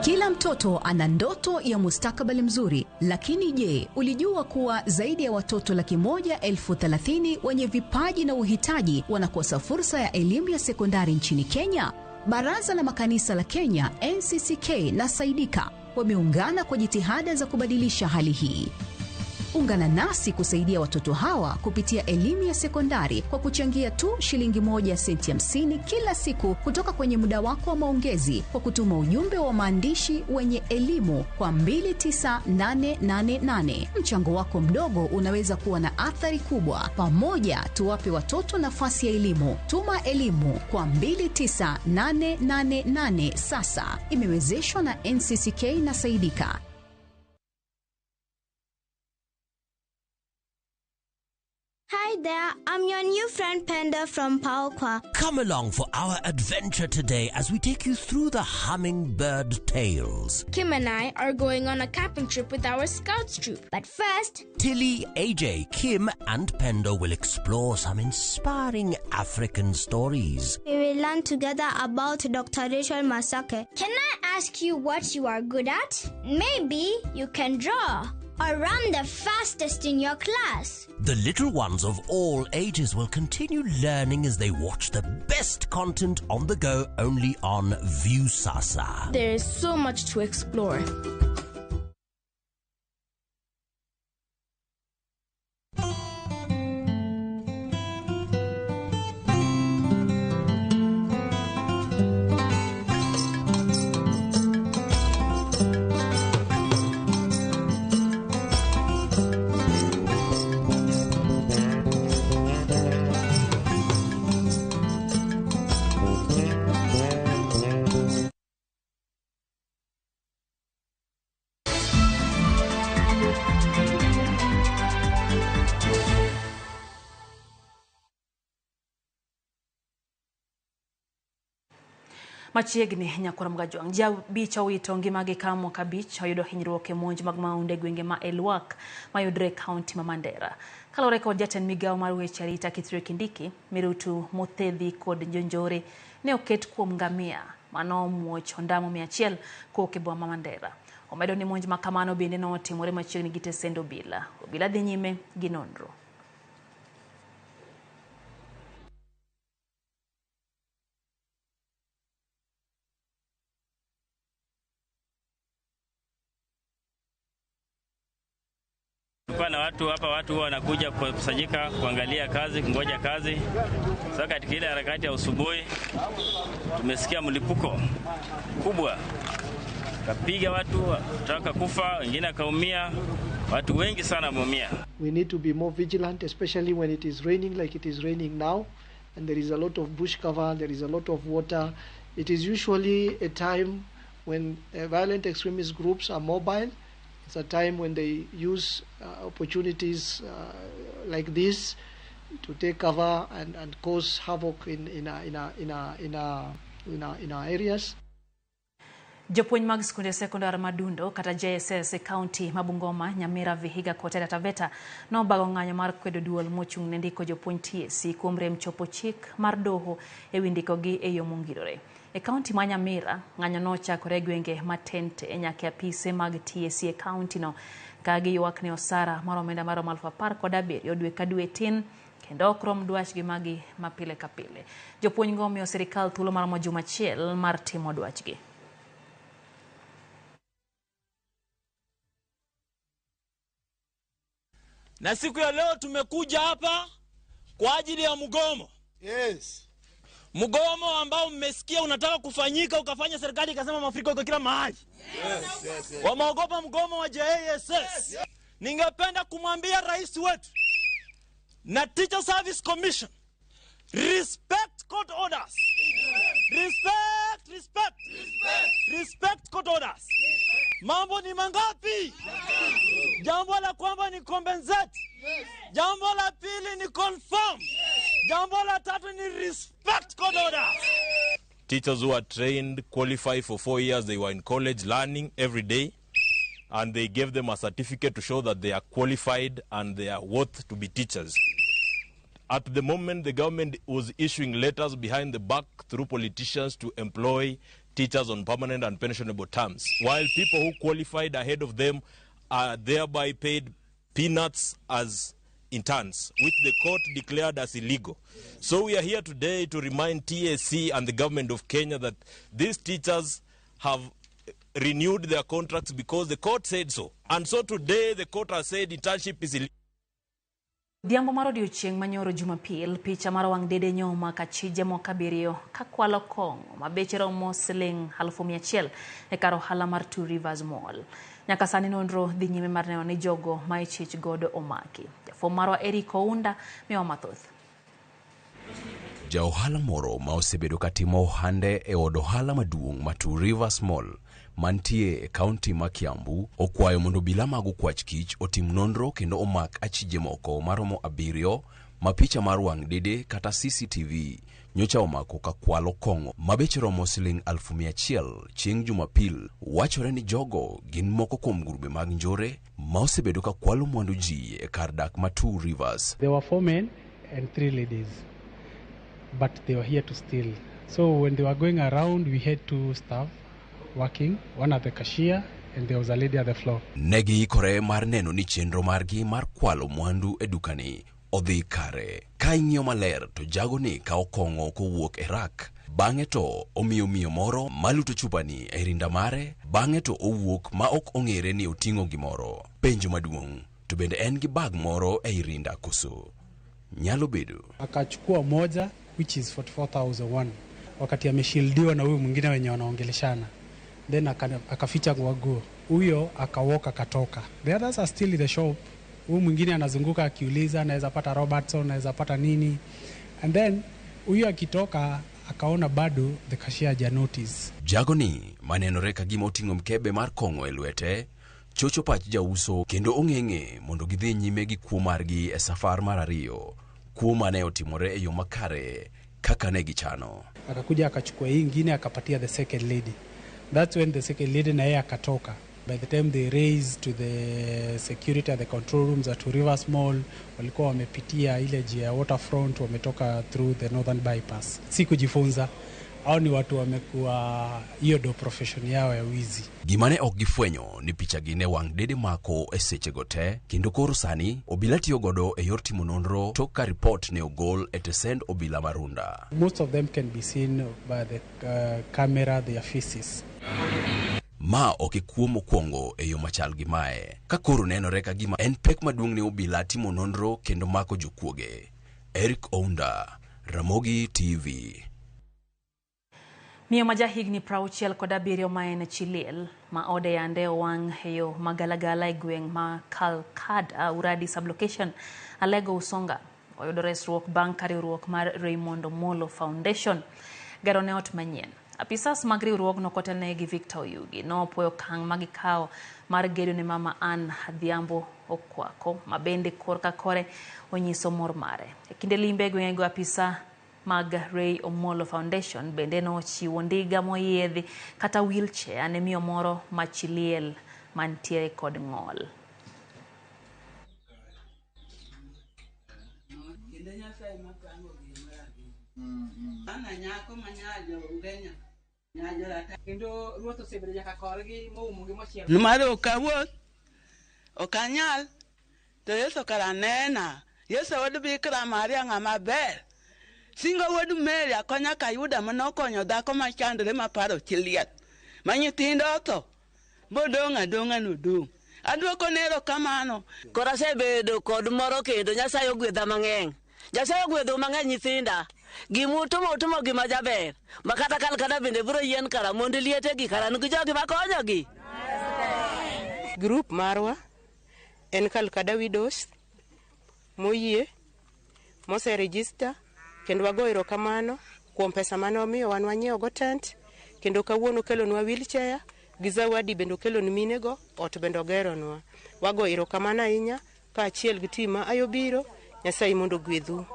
Kila mtoto ana ndoto ya mustakabali mzuri, lakini je, ulijua kuwa zaidi ya watoto 130,000 wenye vipaji na uhitaji wanakosa fursa ya elimu ya sekondari nchini Kenya? Baraza la Makanisa la Kenya, NCCK na Saidika wameungana kwa jitihada za kubadilisha hali hii. Ungana nasi kusaidia watoto hawa kupitia elimu ya sekondari kwa kuchangia tu shilingi 1 senti 50 kila siku kutoka kwenye muda wako wa maongezi kwa kutuma ujumbe wa maandishi wenye elimu kwa 29888. Mchango wako mdogo unaweza kuwa na athari kubwa. Pamoja tuwape watoto nafasi ya elimu. Tuma elimu kwa 29888 sasa. Imewezeshwa na NCCK na Saidika. Hi there, I'm your new friend Panda from Paokwa. Come along for our adventure today as we take you through the Hummingbird Tales. Kim and I are going on a camping trip with our Scouts troop. But first, Tilly, AJ, Kim and Pendo will explore some inspiring African stories. we will learn together about Dr. Rachel Masake. Can I ask you what you are good at? Maybe you can draw or run the fastest in your class. The little ones of all ages will continue learning as they watch the best content on the go only on Viusasa. There is so much to explore. Machiegni nyakora mgajwang jabich owito ngimagi ka mwaka bich oyudo hinyruok e monj mag maunde gwenge ma Elwak mayudre kaunti ma Mandera. Kalore kod jatend migawo mar weche arita Kithure Kindiki, Mirutu Muthedhi kod jonjore ne oket kuom ngamia mano muoch ondamo 100 kowuok e boma ma Mandera. Omedo ni monj ma kamano bende notimore machiegni gi Tesendo Obila. Obila dhi nyime gi nonro. Na watu wanakuja kusanyika kuangalia kazi, kungoja kazi. Sasa katika ile harakati ya usubuhi tumesikia mlipuko kubwa. Kapiga watu, wataka kufa, wengine kaumia, watu wengi sana wameumia. We need to be more vigilant, especially when it is raining like it is raining now and there is a lot of bush cover, there is a lot of water. It is usually a time when violent extremist groups are mobile. It's a time when they use opportunities like this to take cover and cause havoc in our areas. Jopuonj mag skunde sekondar Madundo kata JSS County Mabungoma, Nyamira, Vihiga kod Taveta no bago ng'anyo mar kwedo duol mochung' ne ndiko jopuonj TSC kuom rem chopo chik mar doho e windikogi e yo mongirore. E kaunti ma Nyamira, ng'anyo no chakore gwenge matente e nyaka apise mag TSC e kaunti no ka giywak ne osara mar omenda mar 10,000 dwe ka dwe tin kendo okrom dwachgi magi mapile ka pile. Jopuonj go omiyo sirikal thuolo mar juma achiel mar timo dwachgi. Na siku ya leo tumekuja hapa kwa ajili ya mgomo. Yes. Mgomo ambao mmesikia unataka kufanyika, ukafanya serikali ikasema mafuriko iko kila mahali. Yes. Wameogopa mgomo wa JSS. Yes. Ningependa kumwambia rais wetu na Teacher Service Commission, respect court orders. Respect court orders. Mambo ni mangapi? Jambo la kwamba ni compensate. Jambo la pili ni confirm. Jambo la tatu ni respect court orders. Teachers who are trained, qualified for 4 years, they were in college learning every day, and they gave them a certificate to show that they are qualified and they are worth to be teachers. At the moment, the government was issuing letters behind the back through politicians to employ teachers on permanent and pensionable terms, while people who qualified ahead of them are thereby paid peanuts as interns, which the court declared as illegal. So we are here today to remind TSC and the government of Kenya that these teachers have renewed their contracts because the court said so. And so today the court has said internship is illegal. Diambo maro odiochieng' manyoro Jumapil, picha mar wang' dede nyoma kachije mokabirio kakwalo kong'o mabeche romo siling 100,000 e kar ohala mar Two Rivers Mall. Nyaka sani nonro dhi nyime mar neno ni jogo ma ichich godo omaki. Jafwamb marwa Eric Ounda miwa mathoth. Ja ohala moro ma osebedo katimo ohande e od ohala maduong' ma Two Rivers Mall mantie e kaunti ma Kiambu okwayo mondo obila mag okwach kich otim nonro kendo omak achije moko maromo 7 ma picha mar wang' dede kata CCTV nyocha omako kakwalo kong'o mabeche romo siling 100,000 chieng' Jumapil. Wachore ni jogo gin moko kuom grube mag njore ma osebedo kakwalo mwandu ji e kar dak ma Two Rivers. There were 4 men and 3 ladies, but they were here to steal. So when they were going around, we had 2 staff working, one at the cashier and there was a lady at the floor. Negi kore mar neno ni chenro margi mar kwalo mwandu e dukani odhi kare. Ka ing'iyo maler to jago ni kao kong'o kowuok e rak. Bang'e to omiyo miyo moro maluto chupani e rinda mare. Bang'e to owuok ma ok ong'ere ni oting'o gimoro. Penjo maduong', to bende en gi bag moro e rinda koso? Nyalo bedo akachukua moja which is 44,001 wakati ameshildiwa na huyu mwingine wenye wanaongeleshana, then akaficha nguo. Huyo akawoka katoka. The others are still in the shop. Huyu mwingine anazunguka akiuliza anaweza pata Robertson, anaweza pata nini, and then huyo akitoka akaona bado the cashier haja notice. Jagoni maneno reka gima oting'o mkebe mar kong'o e lwete chocho pach jauso kendo ong'eng'e mondo gidhi nyime gi kuo margi e safar mar ariyo, kuo mane otimore e yo makare kaka ne gichano. Akakuja akachukua hii ingine akapatia the second lady. That's when the second lady na yeye akatoka. By the time they raised to the security at the control rooms at Two Rivers Mall, walikuwa wamepitia ile njia ya waterfront, wametoka through the northern bypass. Si kujifunza, au ni watu wamekuwa hiyo do profession yao ya wizi. Gimane ok gifwenyo ni picha gine wang' dede mako e seche gote, kendo koro sani obila tiyo godo e yor timo nonro tok ka report ne ogol e tesend obila Marunda. Most of them can be seen by the camera, their faces. Ma okikuo mokwongo e yo machal gi mae, ka koro nenore ka gima en pek maduong' ne obila timo nonro kendo mako jokuoge. Eric Ounda, Ramogi TV. Miyo maja higni 67 ma en Chiliel ma ode yande wang' heyo magalagala e gweng' ma Calcada Uradi sublocation Alego Usonga oyudo resruok bang' ka riwruok mar Raymond Omolo Foundation gero ne ot manyien. Apisas mag riwruogno kotelne gi Victor Oyugi nopuoyo okang' ma gikawo mar gedo ne mama Ann Adhiambo Okwako ma bende korka kore onyiso mor mare. E kinde limbe gweng'go apisa mag Ray Omolo Foundation bende nochiwo ndiga moyiedhi kata wheelchair ne miyo moro ma Chiliel mantiere kod ng'ol. Numaro okawuoth okanyal to Yesu kara nena Yesu wadu bikra Maria ng'ama ber singo wadu Mary akonya Kayuda manokonyo dhako machandre maparo Chiliel ma nyithindo otho bodong' adong'a nodong'. Adwoko nero kamano. Kora sebedo kod moro kendo Nyasaye ogwedha mang'eny. Nyasaye ogwedho mang'eny nyithinda. Gimutumo gima jaber. Makata Calcada bende biro yien kara mondo liete gi kara nigi jogi makonyo gi. Group marwa en Calcada Widows moyie mose register kendo wago erokamano kuom pesa mane omiyo wan wanyiewo go tent kendo kawuono kelonwa wheelchair gi zawadi bende kelon minego ot bende ogeronwa. Wago erokamano ahinya pa achiel gi tima ayo biro Nyasaye mondo gwedhu.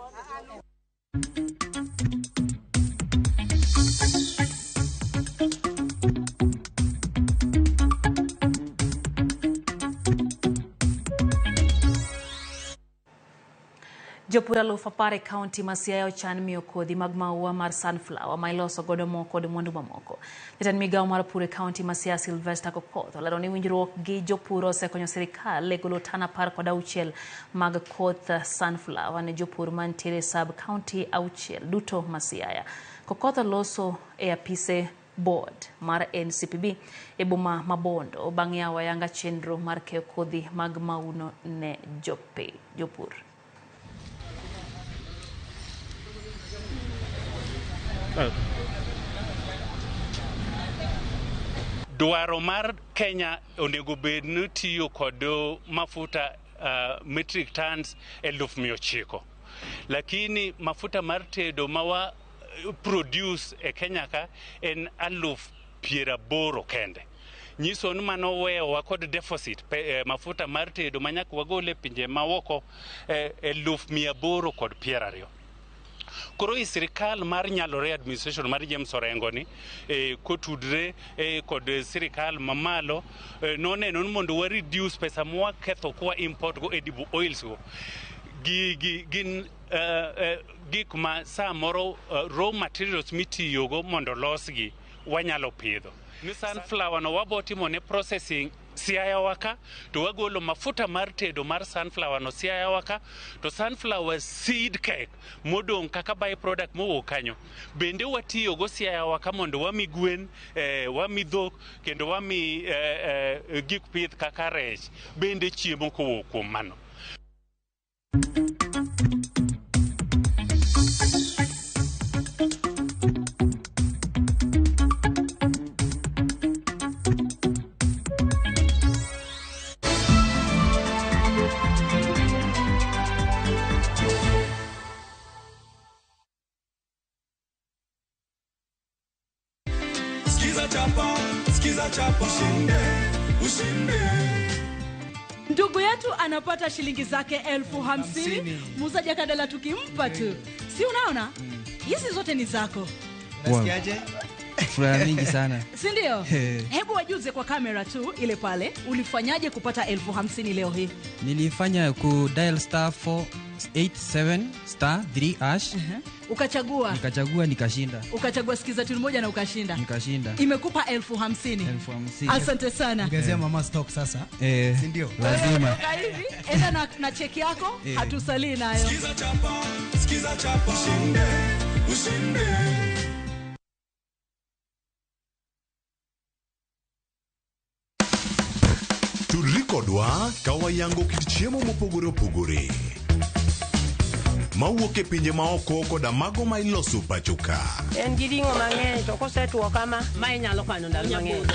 Jopur 10,000 e kaunti ma Siaya ochan miyo kodhi mag maua mar sunflower ma iloso godo mo kod mwandu mamoko. Jatend migawo mar pur e kaunti ma Siaya Sylvester Kokoth olero ni winjruok gi jopur osekonyo sirikal e golo tan 16 mag koth sunflower ne jopur mantiere sub kaunti 6 duto ma Siaya. Kokoth loso e apise board mar NCPB e boma ma Bondo bang' yawo ayanga chenro mar keyo kodhi mag mauno ne jopur. Dwaro mar Kenya onego bed ni tiyo kod mafuta metric tons 900,000, lakini mafuta mar tedo mawa produce e Kenya ka en 80,000 kende. Nyiso ni mano wewa kod deficit mafuta mar tedo manyaka wagole pinje maoko 820,000. Koro sirikal mar Nyalore administration mar James Orengo ni kotudre kod sirikal mamalo noneno ni mondo wa reduce pesa mwa ketho kwa import go edible oils go gin gik ma samoro raw materials mitiyogo mondo losgi wanyalo pidho. Ni sunflower no wabotimo ne processing Siaya waka to wagolo mafuta mar tedo mar sunflower no Siaya waka to sunflower seed cake modong kaka by product mowuok kanyo bende watiyo go Siaya waka mondo wami gwen wami dhok kendo wami gik pith kaka rech bende chiemo kowuok kuom mano. Ndugu yetu anapata shilingi zake 50,000. Musa Jakadala tukimpa tu. Si unaona? Hizi zote ni zako. Unasikiaje? Furaha mingi sana. Si ndio? Hebu wajuze kwa kamera tu ile pale. Ulifanyaje kupata 50,000 leo hii? Nilifanya ku dial star 487 star 3 hash. Ukachagua. Nikachagua nikashinda. Ukachagua sikiza tu moja na ukashinda. Nikashinda. Imekupa 50,000. 50,000. Asante sana. Ongezea mama stock sasa. Si ndio? Lazima. Hivi enda na cheki yako hatusalii nayo. Sikiza chapa. Ushinde. Tudrikodwa kawayango kit chiemo mopogore opogore. Mawuok e pinje maoko koda mago ma iloso pacho ka. En gi ring'o mang'eny to kosetuo kama ma inyalo kano ndalo mang'eny.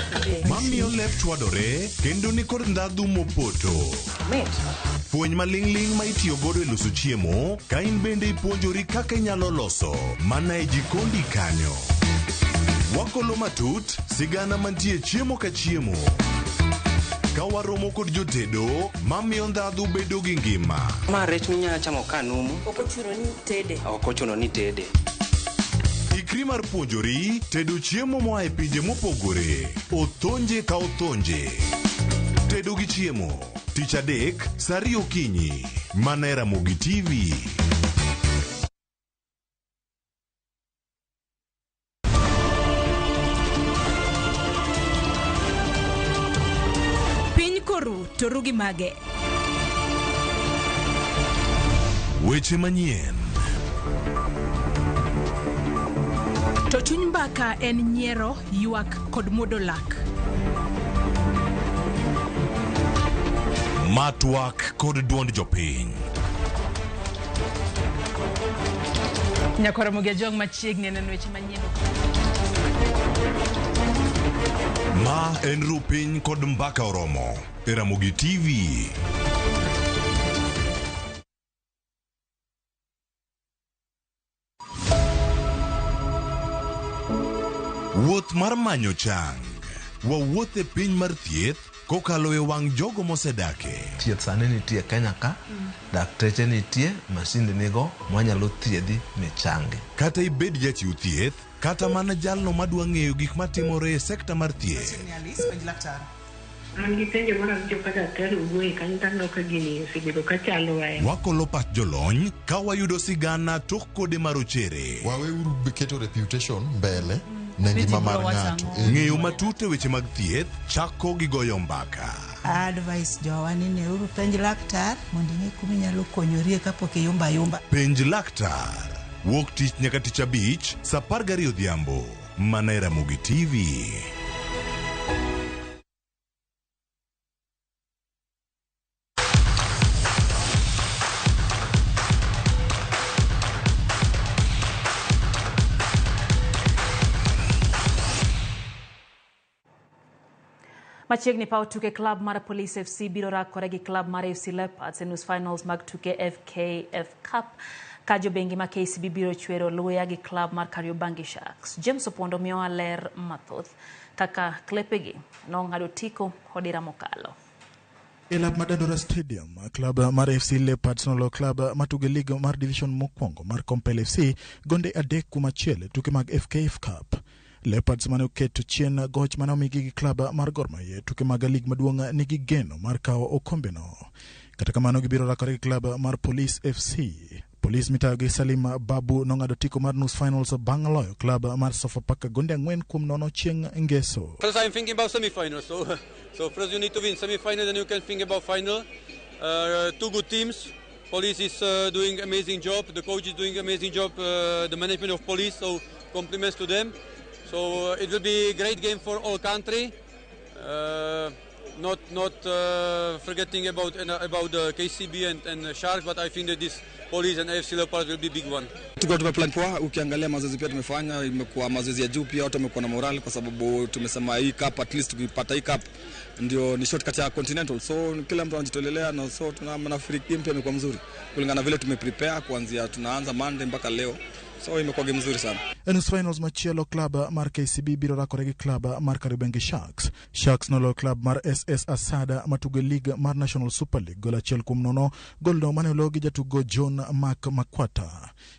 Mamiyo lep chwadore kendo ni kod ndhadhu mopoto. Puonj maling'ling ma itiyo godo e loso chiemo ka in bende ipuonjori kaka inyalo loso mana e jikondi kanyo. Wakolo matut sigana mantie chiemo ka chiemo. Kawaromo kod jotedo mamiyo ndhadhu bedo gi ngima. Ma rech minyalo chamo ka numu. Ok ochuno ni tede. Ikri mar puonjori tedo chiemo moa e pinje mopogore. Othonje ka othonje. Tedo gi chiemo. Tich adek, saa 2 okinyi. Mana e Ramogi TV. To rugi mage. Weche manyien. To chuny mbaka en nyiero, ywak kod muodo lak. Matwak kod duond jopiny. Nyakora Mugia jong machiegni neno weche manyien. Ma en rupiny kod mbaka oromo. Ramogi TV. Wuoth mar manyo chang. Wawuoth e piny mar thieth kokalo e wang' jogo mosedake. Thieth sani nitie Kenya ka, dakteche nitie, masinde nigo mwanyalo thiedhi michangi. Kata ibed jachiw thieth, kata mana jalno madwa ng'eyo gik matimore e sekta mar thieth. Wakolo pach jolony ka wayudo sigana tok kode marochere. Waweuru keto reputation mbele ne ngima mar ng'ato. Ng'eyo matut e weche mag thieth chako gi goyo mbaka. Advice jowani ne uru penj laktar mondo ing'e kuma inyalo konyorie kapok iyumba. Penj laktar. Wuok tich nyaka tich abich, saa 12 odhiambo. Mana e Ramogi TV. Machiegni paw tuke klab mar Police FC biro rakore gi klab mar FC Leopards e nus finals mag tuke FKF Cup ka jobengi ma KCB biro chwero luya gi klab mar Kariobangi Sharks. James Opondo miyowa ler mathoth kaka klepegi nong'ado tiko odira mokalo. Elab Madadora Stadium, klab mar FC Leopards nolo klab matuge liga mar division mokwongo mar Compel FC gonde 3-1 tuke mag FKF Cup. Leopards mane oketo chien goch mane omigi gi klab mar Gor Mahia tuke mag lig maduong' nigi geno mar kawo okombe no. Kata kamano gibiro rakore gi klab mar Police FC. Police mitayo gi Salim Babu nong'ado tiko mar nus finals bang' loyo klab mar Sofapaka gonde 4-0 chieng' ngeso. First I'm thinking about semi-finals, so first you need to win semi-final, then you can think about final. Two good teams. Police is doing amazing job. The coach is doing amazing job. The management of Police, so compliments to them. So it will be a great game for all country. Not forgetting about the KCB and Sharks, but I think that this Police and AFC Leopards will be big one. Tuko plan poa, ukiangalia mazoezi pia tumefanya, imekuwa mazoezi ya juu pia, watu wamekuwa na morale kwa sababu tumesema hii cup, at least tukipata hii cup ndio ni shortcut ya Continental, so kila mtu anajitolelea, na so tunafikiri game pia imekuwa mzuri kulingana vile tumeprepare kuanzia tunaanza Monday mpaka leo. So imekuwa game mzuri sana. Nus finals machielo klab mar KCB biro rakore gi klab mar Kariobangi Sharks. Sharks nolo klab mar SS Asada matuge liga mar National Super League gola 1-0 golno mane ologi jatugo John Mark Makwata.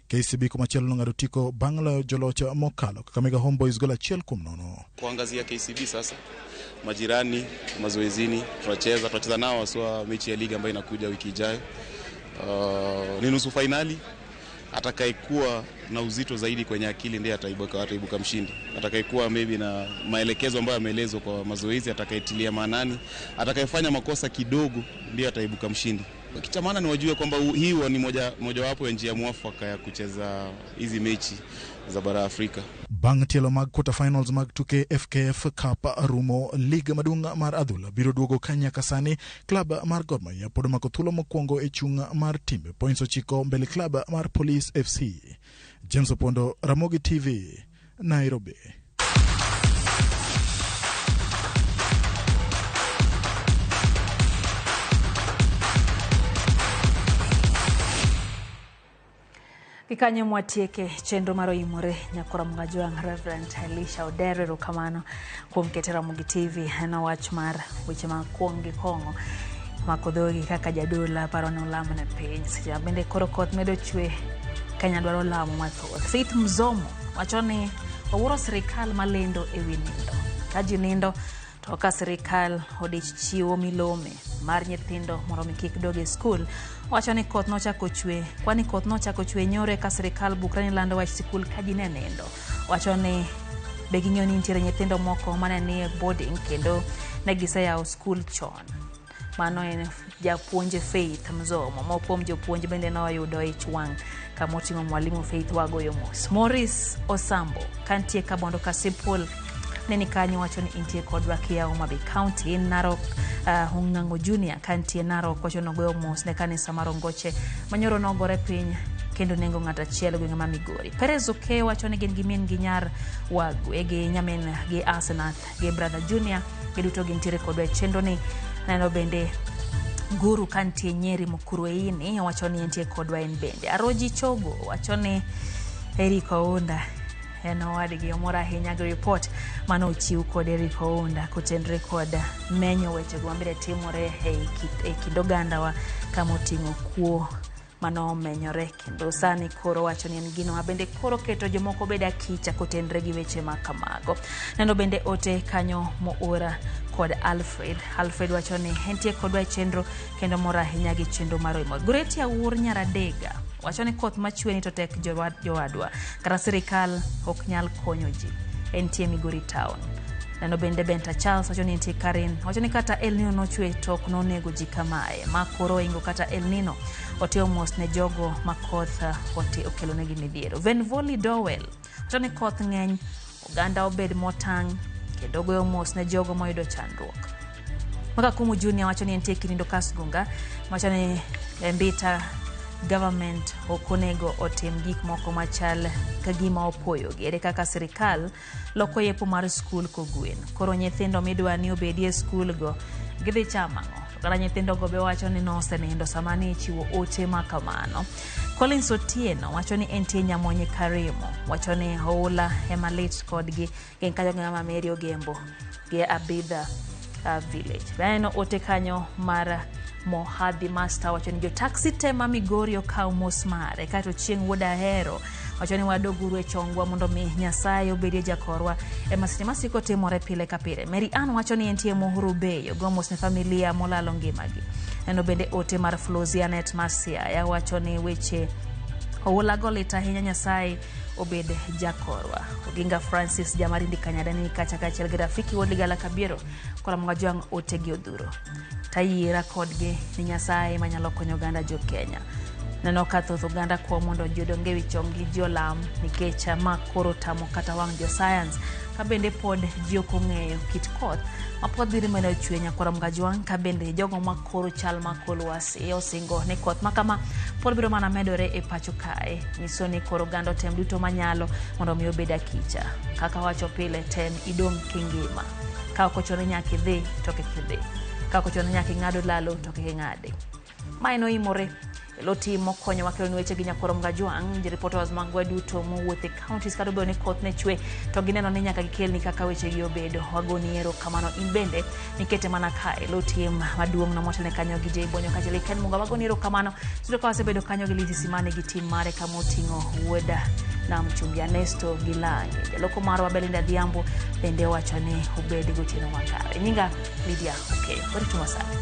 KCB kumachielo ng'ado tiko bang' loyo jolocha mokalo Kakamega Homeboys gola 1-0. Kuangazia KCB sasa, majirani, mazoezini, tunacheza nao waswa mechi ya liga ambayo inakuja wiki ijayo. Ni nusu finali. Atakayekuwa na uzito zaidi kwenye akili ndiye ataibuka mshindi. Atakayekuwa maybe na maelekezo ambayo ameelezwa kwa mazoezi, atakayetilia maanani, atakayefanya makosa kidogo ndiye ataibuka mshindi. Kitu maana ni wajue kwamba hii ni mojawapo ya njia mwafaka ya kucheza hizi mechi za bara Afrika. Bang' tielo mag quarter finals mag tuke FKF Cup rumo liga madung' mar adhula biro duogo kanyaka sani klab mar Gor Mahia pod omako thuolo mokwongo e chung' mar timbe points 9 mbele klab mar Police FC. James Opondo, Ramogi TV, Nairobi. Kikanyo mwatieke chenro maro imore nyakora mngajwang Reverend Elisha Odere rokamano kuom keto Ramogi TV na wach mar weche ma kuongi kongo makodhogi kaka jadula paro ne olamo ne piny. Seche bende koro koth medo chwe Kenya dwaro lamo mathoth. Faith Mzomo wacho ni owuoro sirikal malendo e wi nindo. Ka ji nindo to ka sirikal odich chiwo milome mar nyithindo mondo kik dog e skul. Wacho ni koth nochako chwe, kwani koth nochako chwe nyore ka sirikal bukra ni lando wach skul ka ji ne nindo. Wacho ni be ging'eyo ni nitiere nyithindo moko mane ni e boarding kendo ne giseyawo skul chon. Mano en japuonje Faith Mzomo. Mopom jopuonje bende noyudo ich wang' kama oting'o mwalimu Faith wagoyo mos. Morris Osambo kantie Kabondo Kasipul neni kanyo wacho ni intie kodwa kia Homabay County in Narok. Hung'ang'o Junior kantie Narok wacho nogoyo mos ne kanisa mar Ongoche manyoro nogore piny kendo nengo ng'at achiel gweng'e ma Migori. Perez Oke wacho ni gin gi min gi nyar wagu gi nyamin gi Asenath gi brother Junior giduto gintiere kodwa e chenro ni. Neno bende Guru kantie Nyeri Mukurweini wacho ni entie kodwa en bende. Aroji Chogo wacho ni Eric Ounda enowadgi omora ahinya gi report mano ochiw kod Eric Ounda kotenre kod menyo wechego mabiro timore e kind ogandawa kama oting'o kuo mano menyore kendo sani koro wacho ni en gino mabende koro keto jomoko beda kicha kotenre gi weche ma kamago. Neno bende ote kanyo moora kod Alfred wacho ni entie kodwa chenro kendo mora ahinya gi chenro mar imo Greti Awuor Nyaradega wacho ni koth machwe ni to tek jowadwa kata sirikal ok nyal konyo ji entie Migori town. Neno bende Benta Charles wacho ni entie Karen wacho ni kata El Nino nochwe tok nonego ji kamae ma koro ingo kata El Nino oteo mos ne jogo makoth okelo negi midhiero. Venvoli Dowell wacho ni koth ng'eny oganda obed motang' kendo goyo mos ne jogo moyudo chandruok. Makakumu Junior wacho ni entie Kinindo Kasgunga wacho ni Mbita government okonego otim gik moko machal kagima opoyo gere kaka sirikal loko yepo mar skul kogwen koro nyithindo midwa ni obedie skul go gidhi chamang'o kata nyithindo go be wacho ni nosenindo samani chiwo ote makamano. Collins Otieno wacho ni entie Nyamonye Karimo wacho ni oula emalit kodgi gen kanyo ng'ama Mary Ogembo gi Abidha village. Beno ote kanyo mar Mohadhi Master wacho ni jo taxi tema Migori okaw mos mare kato chieng' wuoda hero wacho ni wadoguru e chongwa mondo mi Nyasaye obedie jakorwa e masini masiko timore pile ka pile. Mary Ann wacho ni entie Mohuru Beyo go mos ne familia molalo ngimagi. Eno bende ote mar Flosianet Masia ya wacho ni weche owulago lita hinya Nyasaye obed jakorwa. Oginga Francis Jamarindi Kanyadani kacha kachiel gi rafiki Wodigala Kabiero kola mga juang ote gi odhuro tayiera kodgi ni Nyasaye manyalo konyo oganda jo Kenya. Neno kathoth oganda kwa mondo jodonge wichongi jolam nikech ma koro tamo kata wang jo science kabende pod jioko ng'eyo kit koth mapod dhiri mene ochwe nyakora mga juang kabende jogo makoro chal makolwasi osingo ni koth makama pod biro mana medore e pacho kae nyiso ni koro oganda tem duto manyalo mondo mi obeda kicha kaka wacho pile tem idong kingima ka okochore nyaki dhi toke kidhi ka okochore nyaki ng'ado lalo toke ng'ade maino imore loti mokonyo wakelo ni weche gi nyakoro mga juang ji reporters magwa duto mowuothe counties kado bone koth ne chwe to gineno ni nyaka gikelni kaka weche gi obedo wagoni ero kamano in bende nikete mana kae loti maduong' no motene kanyo gi Jay Bonyo kachele ken munga wagoni ero kamano sito ka wasebedo kanyo gi Lizzy Simane gi team mare kama oting'o wuoda na mchumbi Ernesto Gilangi jaloko marwa Belinda Diambo bende wacho ni obedi gotieno makare nyinga Lydia okay wari tumasani